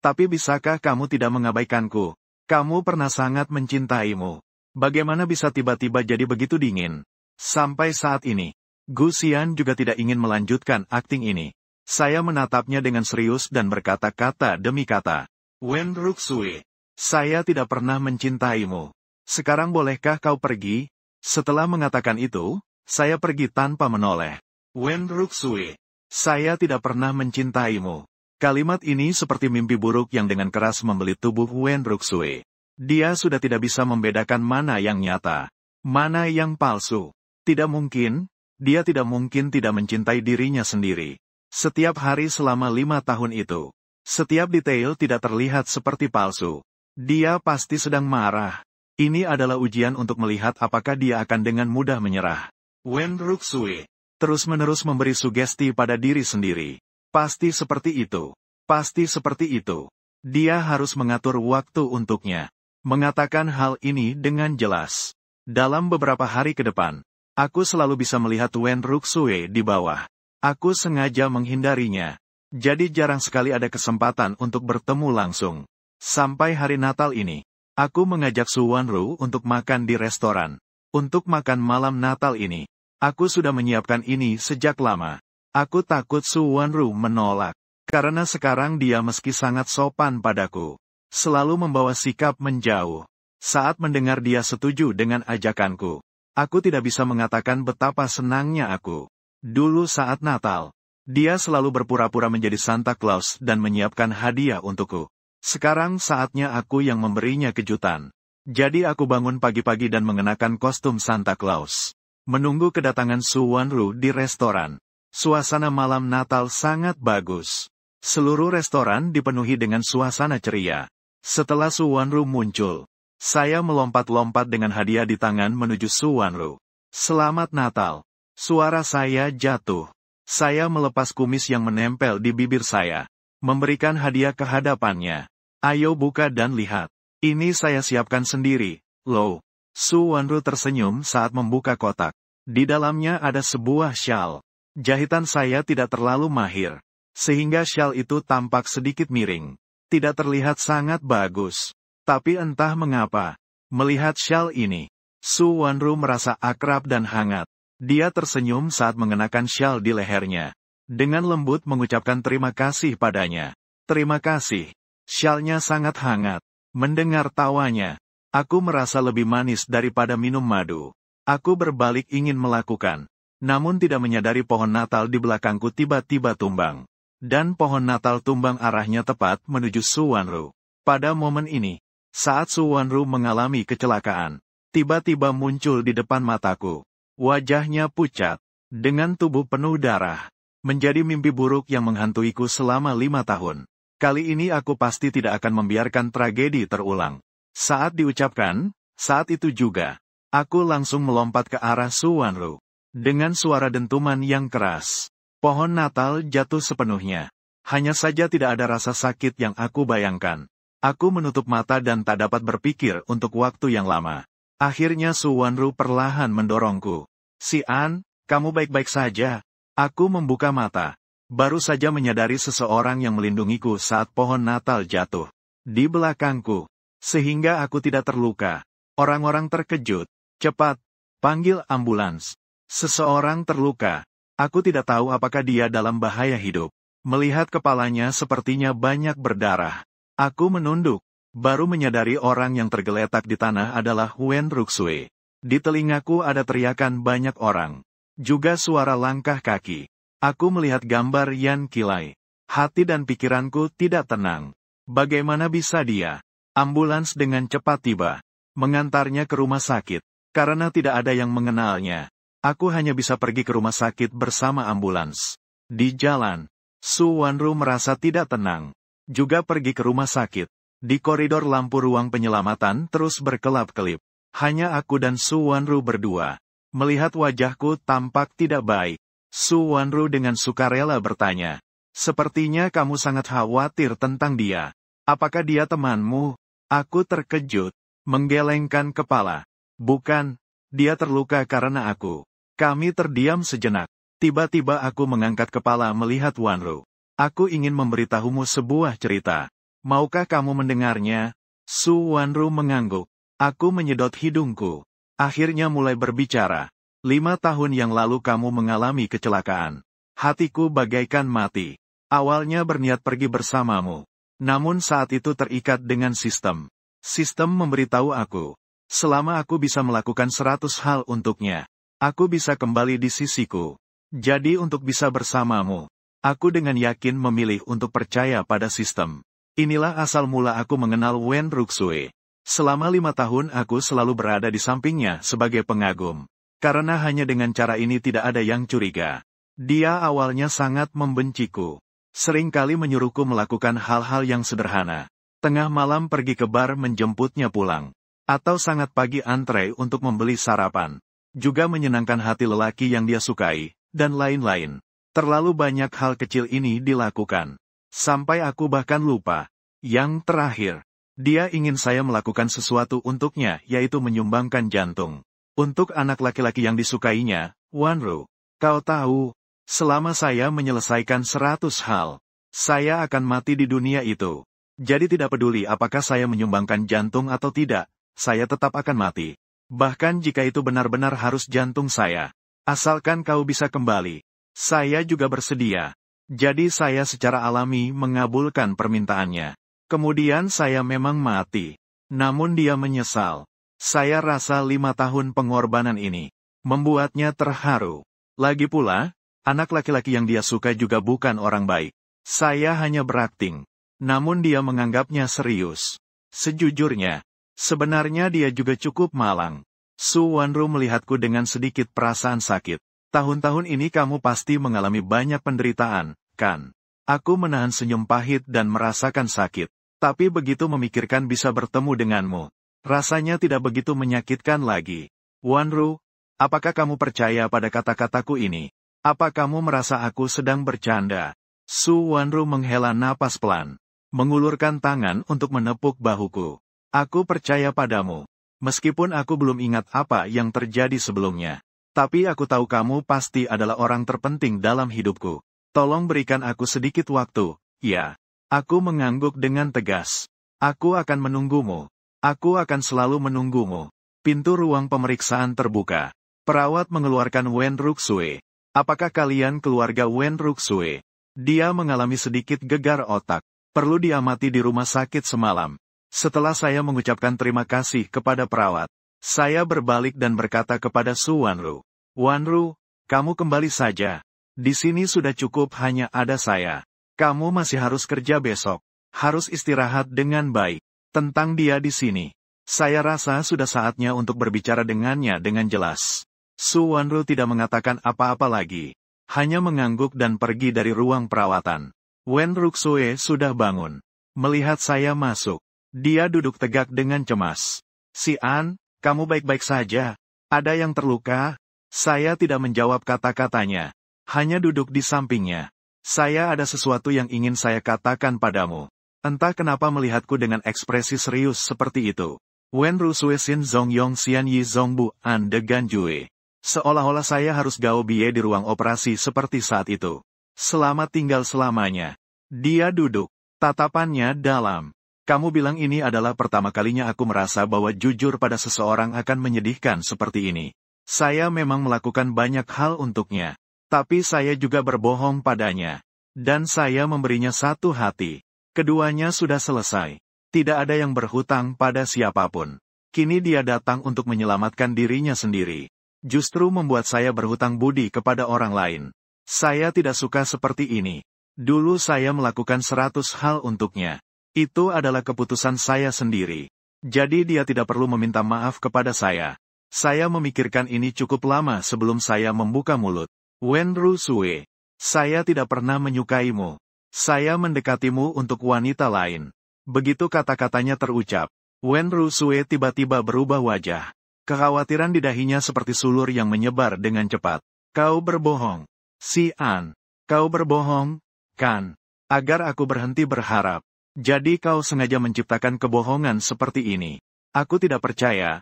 Tapi bisakah kamu tidak mengabaikanku? Kamu pernah sangat mencintaimu. Bagaimana bisa tiba-tiba jadi begitu dingin? Sampai saat ini. Gu Xian juga tidak ingin melanjutkan akting ini. Saya menatapnya dengan serius dan berkata kata demi kata. Wen Rusue, saya tidak pernah mencintaimu. Sekarang bolehkah kau pergi? Setelah mengatakan itu, saya pergi tanpa menoleh. Wen Rusue, saya tidak pernah mencintaimu. Kalimat ini seperti mimpi buruk yang dengan keras membelit tubuh Wen Rusue. Dia sudah tidak bisa membedakan mana yang nyata, mana yang palsu. Tidak mungkin. Dia tidak mungkin tidak mencintai dirinya sendiri. Setiap hari selama 5 tahun itu, setiap detail tidak terlihat seperti palsu. Dia pasti sedang marah. Ini adalah ujian untuk melihat apakah dia akan dengan mudah menyerah. Wen Rusue terus-menerus memberi sugesti pada diri sendiri. Pasti seperti itu. Pasti seperti itu. Dia harus mengatur waktu untuknya. Mengatakan hal ini dengan jelas. Dalam beberapa hari ke depan, aku selalu bisa melihat Wen Rusue di bawah. Aku sengaja menghindarinya. Jadi jarang sekali ada kesempatan untuk bertemu langsung. Sampai hari Natal ini, aku mengajak Su Wanru untuk makan di restoran. Untuk makan malam Natal ini, aku sudah menyiapkan ini sejak lama. Aku takut Su Wanru menolak. Karena sekarang dia meski sangat sopan padaku, selalu membawa sikap menjauh. Saat mendengar dia setuju dengan ajakanku, aku tidak bisa mengatakan betapa senangnya aku. Dulu saat Natal, dia selalu berpura-pura menjadi Santa Claus dan menyiapkan hadiah untukku. Sekarang saatnya aku yang memberinya kejutan. Jadi aku bangun pagi-pagi dan mengenakan kostum Santa Claus. Menunggu kedatangan Su Wanru di restoran. Suasana malam Natal sangat bagus. Seluruh restoran dipenuhi dengan suasana ceria. Setelah Su Wanru muncul, saya melompat-lompat dengan hadiah di tangan menuju Su Wanru. Selamat Natal. Suara saya jatuh. Saya melepas kumis yang menempel di bibir saya. Memberikan hadiah ke hadapannya. Ayo buka dan lihat. Ini saya siapkan sendiri, loh. Su Wanru tersenyum saat membuka kotak. Di dalamnya ada sebuah syal. Jahitan saya tidak terlalu mahir, sehingga syal itu tampak sedikit miring. Tidak terlihat sangat bagus. Tapi entah mengapa, melihat syal ini, Su Wanru merasa akrab dan hangat. Dia tersenyum saat mengenakan syal di lehernya. Dengan lembut mengucapkan terima kasih padanya. Terima kasih. Syalnya sangat hangat. Mendengar tawanya, aku merasa lebih manis daripada minum madu. Aku berbalik ingin melakukan, namun tidak menyadari pohon Natal di belakangku tiba-tiba tumbang. Dan pohon Natal tumbang arahnya tepat menuju Su Wanru. Pada momen ini, saat Su Wanru mengalami kecelakaan, tiba-tiba muncul di depan mataku. Wajahnya pucat, dengan tubuh penuh darah. Menjadi mimpi buruk yang menghantuiku selama 5 tahun. Kali ini aku pasti tidak akan membiarkan tragedi terulang. Saat diucapkan, saat itu juga, aku langsung melompat ke arah Su Wanru. Dengan suara dentuman yang keras, pohon Natal jatuh sepenuhnya. Hanya saja tidak ada rasa sakit yang aku bayangkan. Aku menutup mata dan tak dapat berpikir untuk waktu yang lama. Akhirnya Su Wanru perlahan mendorongku. Si An, kamu baik-baik saja? Aku membuka mata. Baru saja menyadari seseorang yang melindungiku saat pohon Natal jatuh di belakangku, sehingga aku tidak terluka. Orang-orang terkejut. Cepat, panggil ambulans. Seseorang terluka. Aku tidak tahu apakah dia dalam bahaya hidup. Melihat kepalanya sepertinya banyak berdarah. Aku menunduk. Baru menyadari orang yang tergeletak di tanah adalah Wen Ruxue. Di telingaku ada teriakan banyak orang. Juga suara langkah kaki. Aku melihat gambar Yan Qilai. Hati dan pikiranku tidak tenang. Bagaimana bisa dia? Ambulans dengan cepat tiba. Mengantarnya ke rumah sakit. Karena tidak ada yang mengenalnya. Aku hanya bisa pergi ke rumah sakit bersama ambulans. Di jalan, Su Wanru merasa tidak tenang. Juga pergi ke rumah sakit. Di koridor lampu ruang penyelamatan terus berkelap-kelip. Hanya aku dan Su Wanru berdua. Melihat wajahku tampak tidak baik. Su Wanru dengan sukarela bertanya. Sepertinya kamu sangat khawatir tentang dia. Apakah dia temanmu? Aku terkejut. Menggelengkan kepala. Bukan. Dia terluka karena aku. Kami terdiam sejenak. Tiba-tiba aku mengangkat kepala melihat Wanru. Aku ingin memberitahumu sebuah cerita. Maukah kamu mendengarnya? Su Wanru mengangguk. Aku menyedot hidungku. Akhirnya mulai berbicara. 5 tahun yang lalu kamu mengalami kecelakaan. Hatiku bagaikan mati. Awalnya berniat pergi bersamamu. Namun saat itu terikat dengan sistem. Sistem memberitahu aku. Selama aku bisa melakukan 100 hal untuknya. Aku bisa kembali di sisiku. Jadi untuk bisa bersamamu. Aku dengan yakin memilih untuk percaya pada sistem. Inilah asal mula aku mengenal Wen Ruxue. Selama 5 tahun aku selalu berada di sampingnya sebagai pengagum. Karena hanya dengan cara ini tidak ada yang curiga. Dia awalnya sangat membenciku. Seringkali menyuruhku melakukan hal-hal yang sederhana. Tengah malam pergi ke bar menjemputnya pulang. Atau sangat pagi antre untuk membeli sarapan. Juga menyenangkan hati lelaki yang dia sukai, dan lain-lain. Terlalu banyak hal kecil ini dilakukan. Sampai aku bahkan lupa. Yang terakhir, dia ingin saya melakukan sesuatu untuknya, yaitu menyumbangkan jantung. Untuk anak laki-laki yang disukainya, Wanru. Kau tahu, selama saya menyelesaikan 100 hal, saya akan mati di dunia itu. Jadi tidak peduli apakah saya menyumbangkan jantung atau tidak, saya tetap akan mati. Bahkan jika itu benar-benar harus jantung saya. Asalkan kau bisa kembali. Saya juga bersedia. Jadi saya secara alami mengabulkan permintaannya. Kemudian saya memang mati. Namun dia menyesal. Saya rasa 5 tahun pengorbanan ini membuatnya terharu. Lagi pula, anak laki-laki yang dia suka juga bukan orang baik. Saya hanya berakting. Namun dia menganggapnya serius. Sejujurnya, sebenarnya dia juga cukup malang. Su Wanru melihatku dengan sedikit perasaan sakit. Tahun-tahun ini kamu pasti mengalami banyak penderitaan, kan? Aku menahan senyum pahit dan merasakan sakit. Tapi begitu memikirkan bisa bertemu denganmu. Rasanya tidak begitu menyakitkan lagi. Wanru, apakah kamu percaya pada kata-kataku ini? Apa kamu merasa aku sedang bercanda? Su Wanru menghela napas pelan. Mengulurkan tangan untuk menepuk bahuku. Aku percaya padamu. Meskipun aku belum ingat apa yang terjadi sebelumnya. Tapi aku tahu kamu pasti adalah orang terpenting dalam hidupku. Tolong berikan aku sedikit waktu. Ya. Aku mengangguk dengan tegas. Aku akan menunggumu. Aku akan selalu menunggumu. Pintu ruang pemeriksaan terbuka. Perawat mengeluarkan Wen Ruxue. Apakah kalian keluarga Wen Ruxue? Dia mengalami sedikit gegar otak. Perlu diamati di rumah sakit semalam. Setelah saya mengucapkan terima kasih kepada perawat, saya berbalik dan berkata kepada Su Wanru. Wanru, kamu kembali saja. Di sini sudah cukup hanya ada saya. Kamu masih harus kerja besok. Harus istirahat dengan baik. Tentang dia di sini. Saya rasa sudah saatnya untuk berbicara dengannya dengan jelas. Su Wanru tidak mengatakan apa-apa lagi. Hanya mengangguk dan pergi dari ruang perawatan. Wen Ruxue sudah bangun. Melihat saya masuk. Dia duduk tegak dengan cemas. Si An, kamu baik-baik saja? Ada yang terluka? Saya tidak menjawab kata-katanya. Hanya duduk di sampingnya. Saya ada sesuatu yang ingin saya katakan padamu. Entah kenapa melihatku dengan ekspresi serius seperti itu. Wen Ruxue Sin Zong Yong Xian Yi Zong Bu An De Ganjue. Seolah-olah saya harus gao bie di ruang operasi seperti saat itu. Selamat tinggal selamanya. Dia duduk. Tatapannya dalam. Kamu bilang ini adalah pertama kalinya aku merasa bahwa jujur pada seseorang akan menyedihkan seperti ini. Saya memang melakukan banyak hal untuknya. Tapi saya juga berbohong padanya. Dan saya memberinya satu hati. Keduanya sudah selesai. Tidak ada yang berhutang pada siapapun. Kini dia datang untuk menyelamatkan dirinya sendiri. Justru membuat saya berhutang budi kepada orang lain. Saya tidak suka seperti ini. Dulu saya melakukan 100 hal untuknya. Itu adalah keputusan saya sendiri. Jadi dia tidak perlu meminta maaf kepada saya. Saya memikirkan ini cukup lama sebelum saya membuka mulut. Wenru Sue, saya tidak pernah menyukaimu. Saya mendekatimu untuk wanita lain. Begitu kata-katanya terucap, Wenru Sue tiba-tiba berubah wajah. Kekhawatiran di dahinya seperti sulur yang menyebar dengan cepat. Kau berbohong. Si An. Kau berbohong, kan? Agar aku berhenti berharap. Jadi kau sengaja menciptakan kebohongan seperti ini. Aku tidak percaya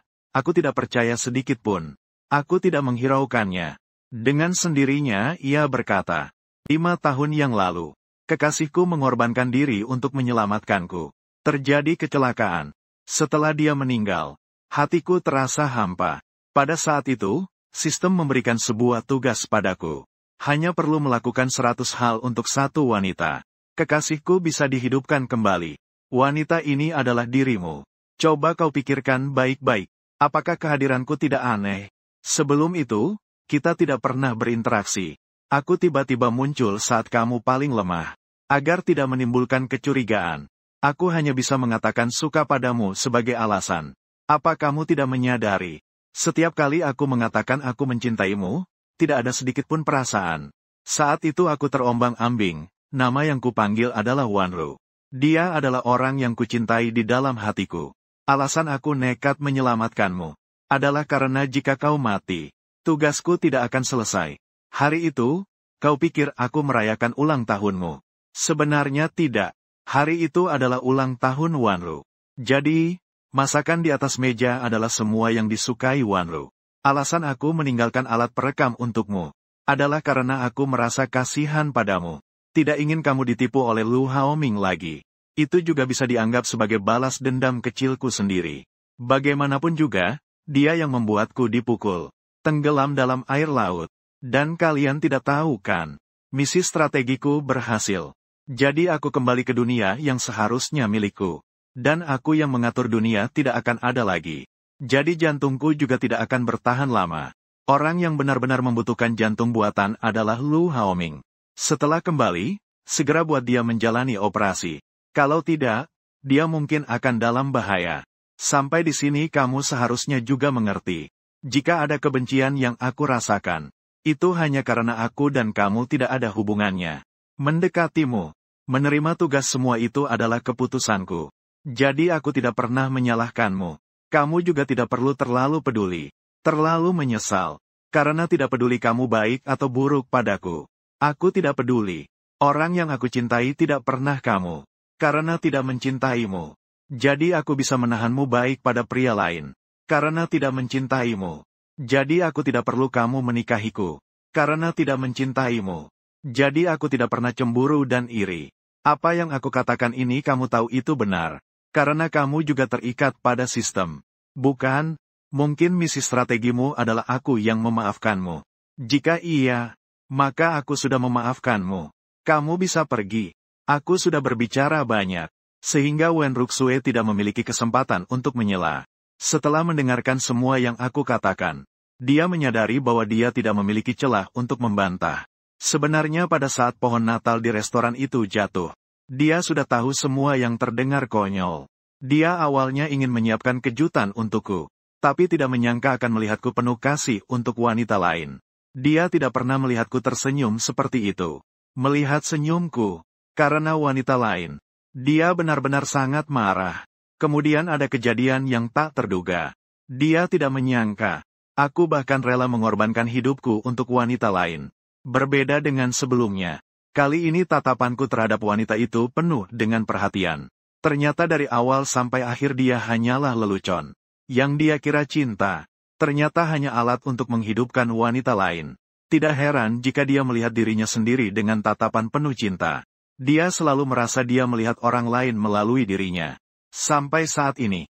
sedikit pun. Aku tidak menghiraukannya. Dengan sendirinya ia berkata, 5 tahun yang lalu, kekasihku mengorbankan diri untuk menyelamatkanku. Terjadi kecelakaan. Setelah dia meninggal, hatiku terasa hampa. Pada saat itu, sistem memberikan sebuah tugas padaku. Hanya perlu melakukan 100 hal untuk satu wanita. Kekasihku bisa dihidupkan kembali. Wanita ini adalah dirimu. Coba kau pikirkan baik-baik. Apakah kehadiranku tidak aneh? Sebelum itu, kita tidak pernah berinteraksi. Aku tiba-tiba muncul saat kamu paling lemah. Agar tidak menimbulkan kecurigaan. Aku hanya bisa mengatakan suka padamu sebagai alasan. Apa kamu tidak menyadari? Setiap kali aku mengatakan aku mencintaimu, tidak ada sedikit pun perasaan. Saat itu aku terombang-ambing. Nama yang kupanggil adalah Wenru. Dia adalah orang yang kucintai di dalam hatiku. Alasan aku nekat menyelamatkanmu adalah karena jika kau mati, tugasku tidak akan selesai. Hari itu, kau pikir aku merayakan ulang tahunmu. Sebenarnya tidak. Hari itu adalah ulang tahun Wenru. Jadi, masakan di atas meja adalah semua yang disukai Wenru. Alasan aku meninggalkan alat perekam untukmu adalah karena aku merasa kasihan padamu. Tidak ingin kamu ditipu oleh Lu Haoming lagi. Itu juga bisa dianggap sebagai balas dendam kecilku sendiri. Bagaimanapun juga, dia yang membuatku dipukul. Tenggelam dalam air laut. Dan kalian tidak tahu kan? Misi strategiku berhasil. Jadi aku kembali ke dunia yang seharusnya milikku. Dan aku yang mengatur dunia tidak akan ada lagi. Jadi jantungku juga tidak akan bertahan lama. Orang yang benar-benar membutuhkan jantung buatan adalah Lu Haoming. Setelah kembali, segera buat dia menjalani operasi. Kalau tidak, dia mungkin akan dalam bahaya. Sampai di sini kamu seharusnya juga mengerti. Jika ada kebencian yang aku rasakan, itu hanya karena aku dan kamu tidak ada hubungannya. Mendekatimu, menerima tugas semua itu adalah keputusanku. Jadi aku tidak pernah menyalahkanmu. Kamu juga tidak perlu terlalu peduli, terlalu menyesal, karena tidak peduli kamu baik atau buruk padaku. Aku tidak peduli. Orang yang aku cintai tidak pernah kamu. Karena tidak mencintaimu. Jadi aku bisa menahanmu baik pada pria lain. Karena tidak mencintaimu. Jadi aku tidak perlu kamu menikahiku. Karena tidak mencintaimu. Jadi aku tidak pernah cemburu dan iri. Apa yang aku katakan ini kamu tahu itu benar. Karena kamu juga terikat pada sistem. Bukan? Mungkin misi strategimu adalah aku yang memaafkanmu. Jika iya, maka aku sudah memaafkanmu. Kamu bisa pergi. Aku sudah berbicara banyak. Sehingga Wenru Sue tidak memiliki kesempatan untuk menyela. Setelah mendengarkan semua yang aku katakan, dia menyadari bahwa dia tidak memiliki celah untuk membantah. Sebenarnya pada saat pohon Natal di restoran itu jatuh, dia sudah tahu semua yang terdengar konyol. Dia awalnya ingin menyiapkan kejutan untukku, tapi tidak menyangka akan melihatku penuh kasih untuk wanita lain. Dia tidak pernah melihatku tersenyum seperti itu. Melihat senyumku, karena wanita lain. Dia benar-benar sangat marah. Kemudian ada kejadian yang tak terduga. Dia tidak menyangka. Aku bahkan rela mengorbankan hidupku untuk wanita lain. Berbeda dengan sebelumnya. Kali ini tatapanku terhadap wanita itu penuh dengan perhatian. Ternyata dari awal sampai akhir dia hanyalah lelucon. Yang dia kira cinta, ternyata hanya alat untuk menghidupkan wanita lain. Tidak heran jika dia melihat dirinya sendiri dengan tatapan penuh cinta. Dia selalu merasa dia melihat orang lain melalui dirinya. Sampai saat ini,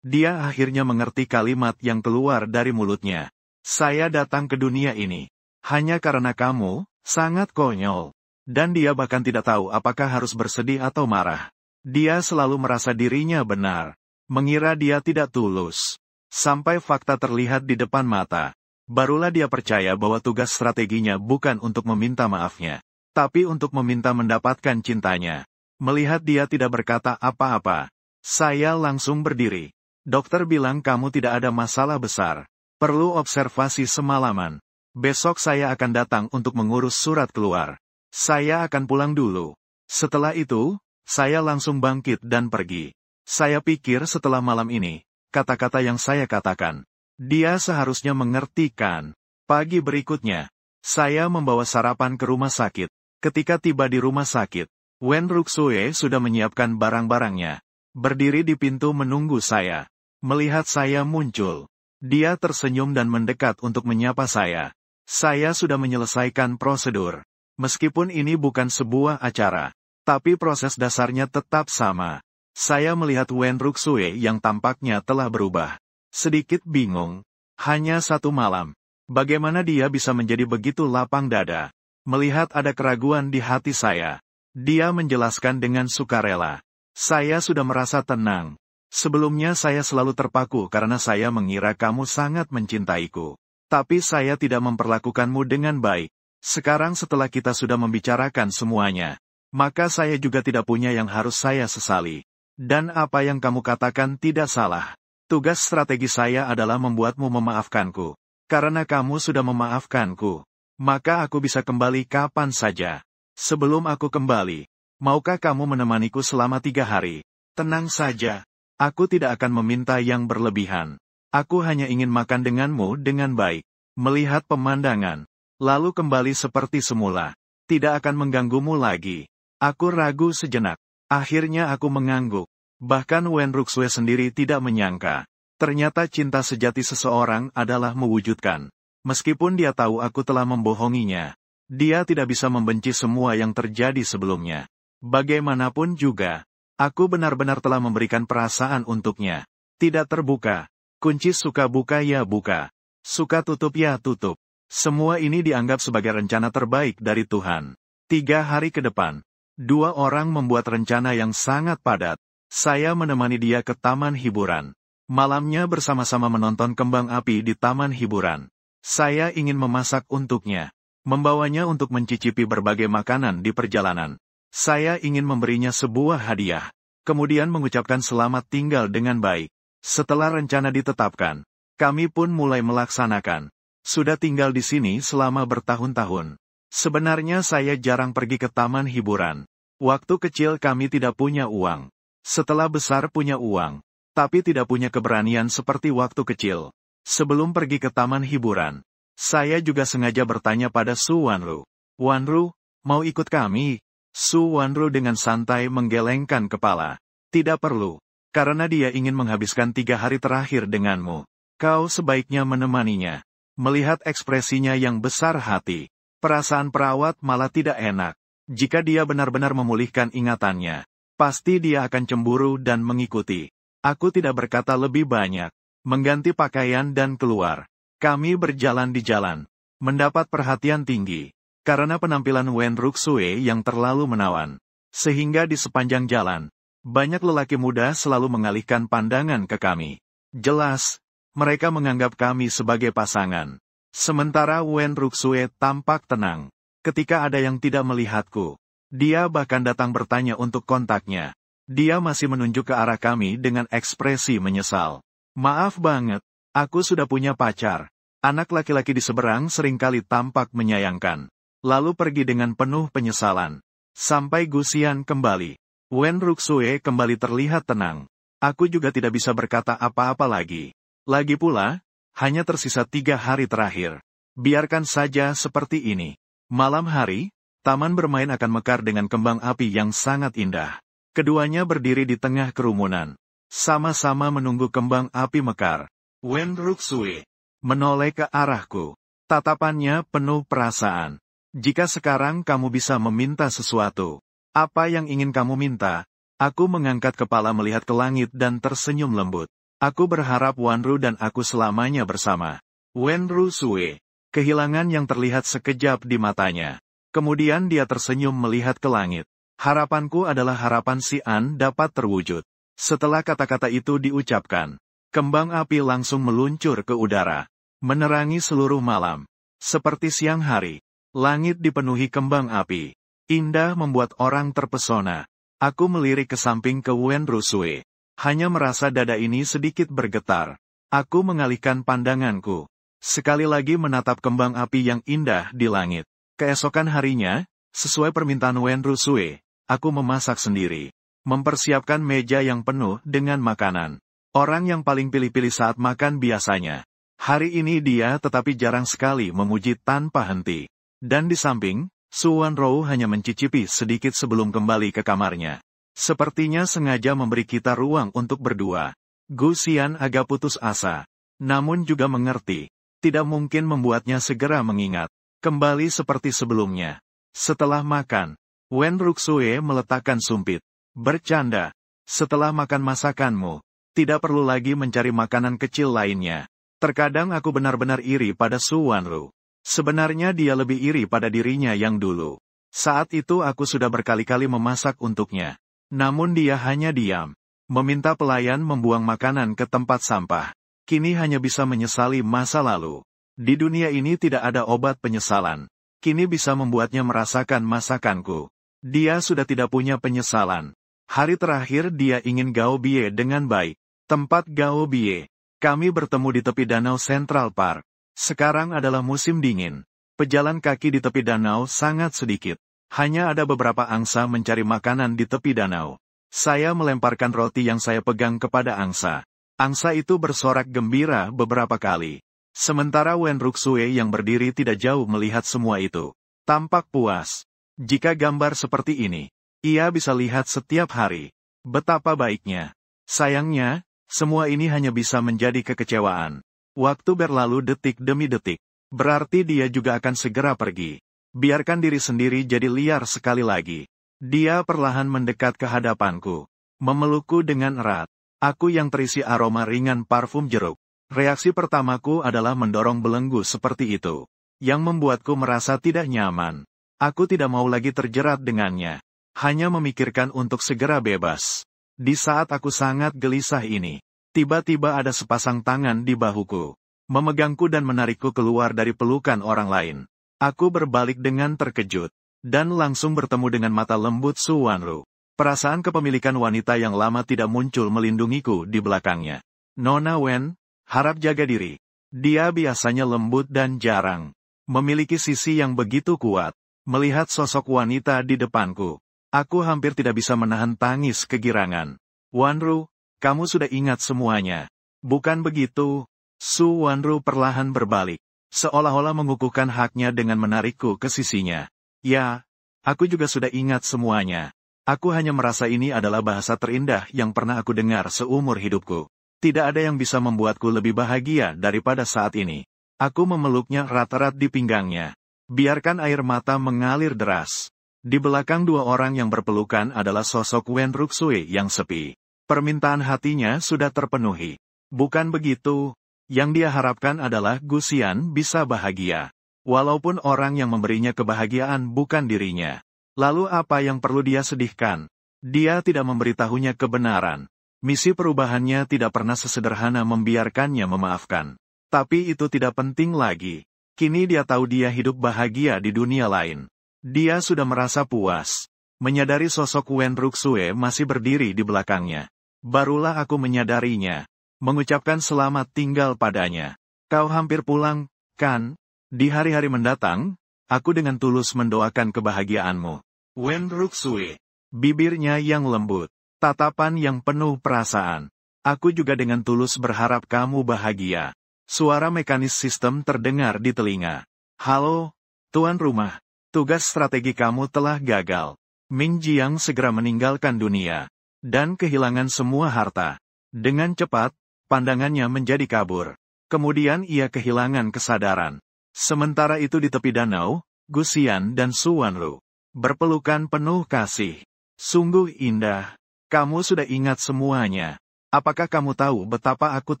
dia akhirnya mengerti kalimat yang keluar dari mulutnya. Saya datang ke dunia ini hanya karena kamu, sangat konyol. Dan dia bahkan tidak tahu apakah harus bersedih atau marah. Dia selalu merasa dirinya benar, mengira dia tidak tulus. Sampai fakta terlihat di depan mata. Barulah dia percaya bahwa tugas strateginya bukan untuk meminta maafnya, tapi untuk meminta mendapatkan cintanya. Melihat dia tidak berkata apa-apa, saya langsung berdiri. Dokter bilang kamu tidak ada masalah besar. Perlu observasi semalaman. Besok saya akan datang untuk mengurus surat keluar. Saya akan pulang dulu. Setelah itu, saya langsung bangkit dan pergi. Saya pikir setelah malam ini, kata-kata yang saya katakan, dia seharusnya mengerti kan. Pagi berikutnya, saya membawa sarapan ke rumah sakit. Ketika tiba di rumah sakit, Wen Ruxue sudah menyiapkan barang-barangnya. Berdiri di pintu menunggu saya. Melihat saya muncul, dia tersenyum dan mendekat untuk menyapa saya. Saya sudah menyelesaikan prosedur. Meskipun ini bukan sebuah acara, tapi proses dasarnya tetap sama. Saya melihat Wen Ruxue yang tampaknya telah berubah. Sedikit bingung. Hanya satu malam. Bagaimana dia bisa menjadi begitu lapang dada? Melihat ada keraguan di hati saya. Dia menjelaskan dengan sukarela. Saya sudah merasa tenang. Sebelumnya saya selalu terpaku karena saya mengira kamu sangat mencintaiku. Tapi saya tidak memperlakukanmu dengan baik. Sekarang setelah kita sudah membicarakan semuanya, maka saya juga tidak punya yang harus saya sesali. Dan apa yang kamu katakan tidak salah. Tugas strategi saya adalah membuatmu memaafkanku. Karena kamu sudah memaafkanku, maka aku bisa kembali kapan saja. Sebelum aku kembali, maukah kamu menemaniku selama 3 hari? Tenang saja. Aku tidak akan meminta yang berlebihan. Aku hanya ingin makan denganmu dengan baik. Melihat pemandangan. Lalu kembali seperti semula. Tidak akan mengganggumu lagi. Aku ragu sejenak. Akhirnya aku mengangguk. Bahkan Wen Ruxue sendiri tidak menyangka. Ternyata cinta sejati seseorang adalah mewujudkan. Meskipun dia tahu aku telah membohonginya, dia tidak bisa membenci semua yang terjadi sebelumnya. Bagaimanapun juga, aku benar-benar telah memberikan perasaan untuknya. Tidak terbuka. Kunci suka buka ya buka. Suka tutup ya tutup. Semua ini dianggap sebagai rencana terbaik dari Tuhan. 3 hari ke depan, 2 orang membuat rencana yang sangat padat. Saya menemani dia ke taman hiburan. Malamnya bersama-sama menonton kembang api di taman hiburan. Saya ingin memasak untuknya. Membawanya untuk mencicipi berbagai makanan di perjalanan. Saya ingin memberinya sebuah hadiah. Kemudian mengucapkan selamat tinggal dengan baik. Setelah rencana ditetapkan, kami pun mulai melaksanakan. Sudah tinggal di sini selama bertahun-tahun. Sebenarnya saya jarang pergi ke taman hiburan. Waktu kecil kami tidak punya uang. Setelah besar punya uang, tapi tidak punya keberanian seperti waktu kecil. Sebelum pergi ke taman hiburan, saya juga sengaja bertanya pada Su Wanru. Wanru, mau ikut kami? Su Wanru dengan santai menggelengkan kepala. Tidak perlu, karena dia ingin menghabiskan 3 hari terakhir denganmu. Kau sebaiknya menemaninya. Melihat ekspresinya yang besar hati, perasaan perawat malah tidak enak. Jika dia benar-benar memulihkan ingatannya, pasti dia akan cemburu dan mengikuti. Aku tidak berkata lebih banyak. Mengganti pakaian dan keluar. Kami berjalan di jalan. Mendapat perhatian tinggi. Karena penampilan Wen Ruxue yang terlalu menawan. Sehingga di sepanjang jalan, banyak lelaki muda selalu mengalihkan pandangan ke kami. Jelas, mereka menganggap kami sebagai pasangan. Sementara Wen Ruxue tampak tenang. Ketika ada yang tidak melihatku, dia bahkan datang bertanya untuk kontaknya. Dia masih menunjuk ke arah kami dengan ekspresi menyesal. Maaf banget, aku sudah punya pacar. Anak laki-laki di seberang seringkali tampak menyayangkan. Lalu pergi dengan penuh penyesalan. Sampai Gusian kembali. Wen Ruxue kembali terlihat tenang. Aku juga tidak bisa berkata apa-apa lagi. Lagi pula, hanya tersisa 3 hari terakhir. Biarkan saja seperti ini. Malam hari, taman bermain akan mekar dengan kembang api yang sangat indah. Keduanya berdiri di tengah kerumunan. Sama-sama menunggu kembang api mekar. Wen Ruxue menoleh ke arahku. Tatapannya penuh perasaan. Jika sekarang kamu bisa meminta sesuatu, apa yang ingin kamu minta? Aku mengangkat kepala melihat ke langit dan tersenyum lembut. Aku berharap Wanru dan aku selamanya bersama. Wenru Sue. Kehilangan yang terlihat sekejap di matanya. Kemudian dia tersenyum melihat ke langit. Harapanku adalah harapan si An dapat terwujud. Setelah kata-kata itu diucapkan, kembang api langsung meluncur ke udara, menerangi seluruh malam. Seperti siang hari, langit dipenuhi kembang api. Indah membuat orang terpesona. Aku melirik ke samping ke Wenru Sue. Hanya merasa dada ini sedikit bergetar. Aku mengalihkan pandanganku. Sekali lagi menatap kembang api yang indah di langit. Keesokan harinya, sesuai permintaan Wenru Sue, aku memasak sendiri. Mempersiapkan meja yang penuh dengan makanan. Orang yang paling pilih-pilih saat makan biasanya. Hari ini dia tetapi jarang sekali memuji tanpa henti. Dan di samping, Su Wanru hanya mencicipi sedikit sebelum kembali ke kamarnya. Sepertinya sengaja memberi kita ruang untuk berdua. Gu Xian agak putus asa. Namun juga mengerti. Tidak mungkin membuatnya segera mengingat. Kembali seperti sebelumnya. Setelah makan, Wenru Sue meletakkan sumpit. Bercanda. Setelah makan masakanmu, tidak perlu lagi mencari makanan kecil lainnya. Terkadang aku benar-benar iri pada Su Wanru. Sebenarnya dia lebih iri pada dirinya yang dulu. Saat itu aku sudah berkali-kali memasak untuknya. Namun dia hanya diam. Meminta pelayan membuang makanan ke tempat sampah. Kini hanya bisa menyesali masa lalu. Di dunia ini tidak ada obat penyesalan. Kini bisa membuatnya merasakan masakanku. Dia sudah tidak punya penyesalan. Hari terakhir dia ingin Gao Bie dengan baik. Tempat Gao Bie. Kami bertemu di tepi danau Central Park. Sekarang adalah musim dingin. Pejalan kaki di tepi danau sangat sedikit. Hanya ada beberapa angsa mencari makanan di tepi danau. Saya melemparkan roti yang saya pegang kepada angsa. Angsa itu bersorak gembira beberapa kali. Sementara Wenru Sue yang berdiri tidak jauh melihat semua itu. Tampak puas. Jika gambar seperti ini, ia bisa lihat setiap hari. Betapa baiknya. Sayangnya, semua ini hanya bisa menjadi kekecewaan. Waktu berlalu detik demi detik. Berarti dia juga akan segera pergi. Biarkan diri sendiri jadi liar sekali lagi. Dia perlahan mendekat ke hadapanku. Memelukku dengan erat. Aku yang terisi aroma ringan parfum jeruk. Reaksi pertamaku adalah mendorong belenggu seperti itu. Yang membuatku merasa tidak nyaman. Aku tidak mau lagi terjerat dengannya. Hanya memikirkan untuk segera bebas. Di saat aku sangat gelisah ini, tiba-tiba ada sepasang tangan di bahuku. Memegangku dan menarikku keluar dari pelukan orang lain. Aku berbalik dengan terkejut. Dan langsung bertemu dengan mata lembut Su Wanru. Perasaan kepemilikan wanita yang lama tidak muncul melindungiku di belakangnya. Nona Wen, harap jaga diri. Dia biasanya lembut dan jarang memiliki sisi yang begitu kuat. Melihat sosok wanita di depanku, aku hampir tidak bisa menahan tangis kegirangan. Wanru, kamu sudah ingat semuanya. Bukan begitu? Su Wanru perlahan berbalik, seolah-olah mengukuhkan haknya dengan menarikku ke sisinya. Ya, aku juga sudah ingat semuanya. Aku hanya merasa ini adalah bahasa terindah yang pernah aku dengar seumur hidupku. Tidak ada yang bisa membuatku lebih bahagia daripada saat ini. Aku memeluknya erat-erat di pinggangnya. Biarkan air mata mengalir deras. Di belakang dua orang yang berpelukan adalah sosok Wenru Sue yang sepi. Permintaan hatinya sudah terpenuhi. Bukan begitu. Yang dia harapkan adalah Gu Xian bisa bahagia. Walaupun orang yang memberinya kebahagiaan bukan dirinya. Lalu apa yang perlu dia sedihkan? Dia tidak memberitahunya kebenaran. Misi perubahannya tidak pernah sesederhana membiarkannya memaafkan. Tapi itu tidak penting lagi. Kini dia tahu dia hidup bahagia di dunia lain. Dia sudah merasa puas. Menyadari sosok Wenru Sue masih berdiri di belakangnya. Barulah aku menyadarinya. Mengucapkan selamat tinggal padanya. Kau hampir pulang, kan? Di hari-hari mendatang, aku dengan tulus mendoakan kebahagiaanmu. Wenru Sue. Bibirnya yang lembut. Tatapan yang penuh perasaan. Aku juga dengan tulus berharap kamu bahagia. Suara mekanis sistem terdengar di telinga. Halo, tuan rumah. Tugas strategi kamu telah gagal. Ming Jiang segera meninggalkan dunia. Dan kehilangan semua harta. Dengan cepat, pandangannya menjadi kabur. Kemudian ia kehilangan kesadaran. Sementara itu di tepi danau, Gusian dan Su Wanru berpelukan penuh kasih. Sungguh indah. Kamu sudah ingat semuanya. Apakah kamu tahu betapa aku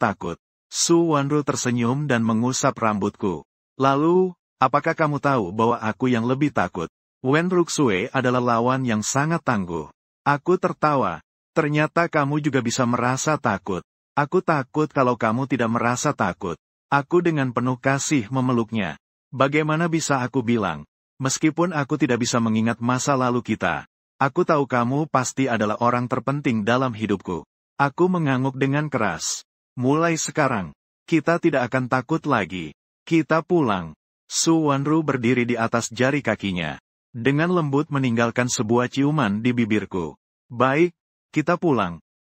takut? Su Wanru tersenyum dan mengusap rambutku. Lalu, apakah kamu tahu bahwa aku yang lebih takut? Wen Ruxue adalah lawan yang sangat tangguh. Aku tertawa. Ternyata kamu juga bisa merasa takut. Aku takut kalau kamu tidak merasa takut. Aku dengan penuh kasih memeluknya. Bagaimana bisa aku bilang? Meskipun aku tidak bisa mengingat masa lalu kita. Aku tahu kamu pasti adalah orang terpenting dalam hidupku. Aku mengangguk dengan keras. Mulai sekarang, kita tidak akan takut lagi. Kita pulang. Su Wanru berdiri di atas jari kakinya. Dengan lembut meninggalkan sebuah ciuman di bibirku. Baik, kita pulang.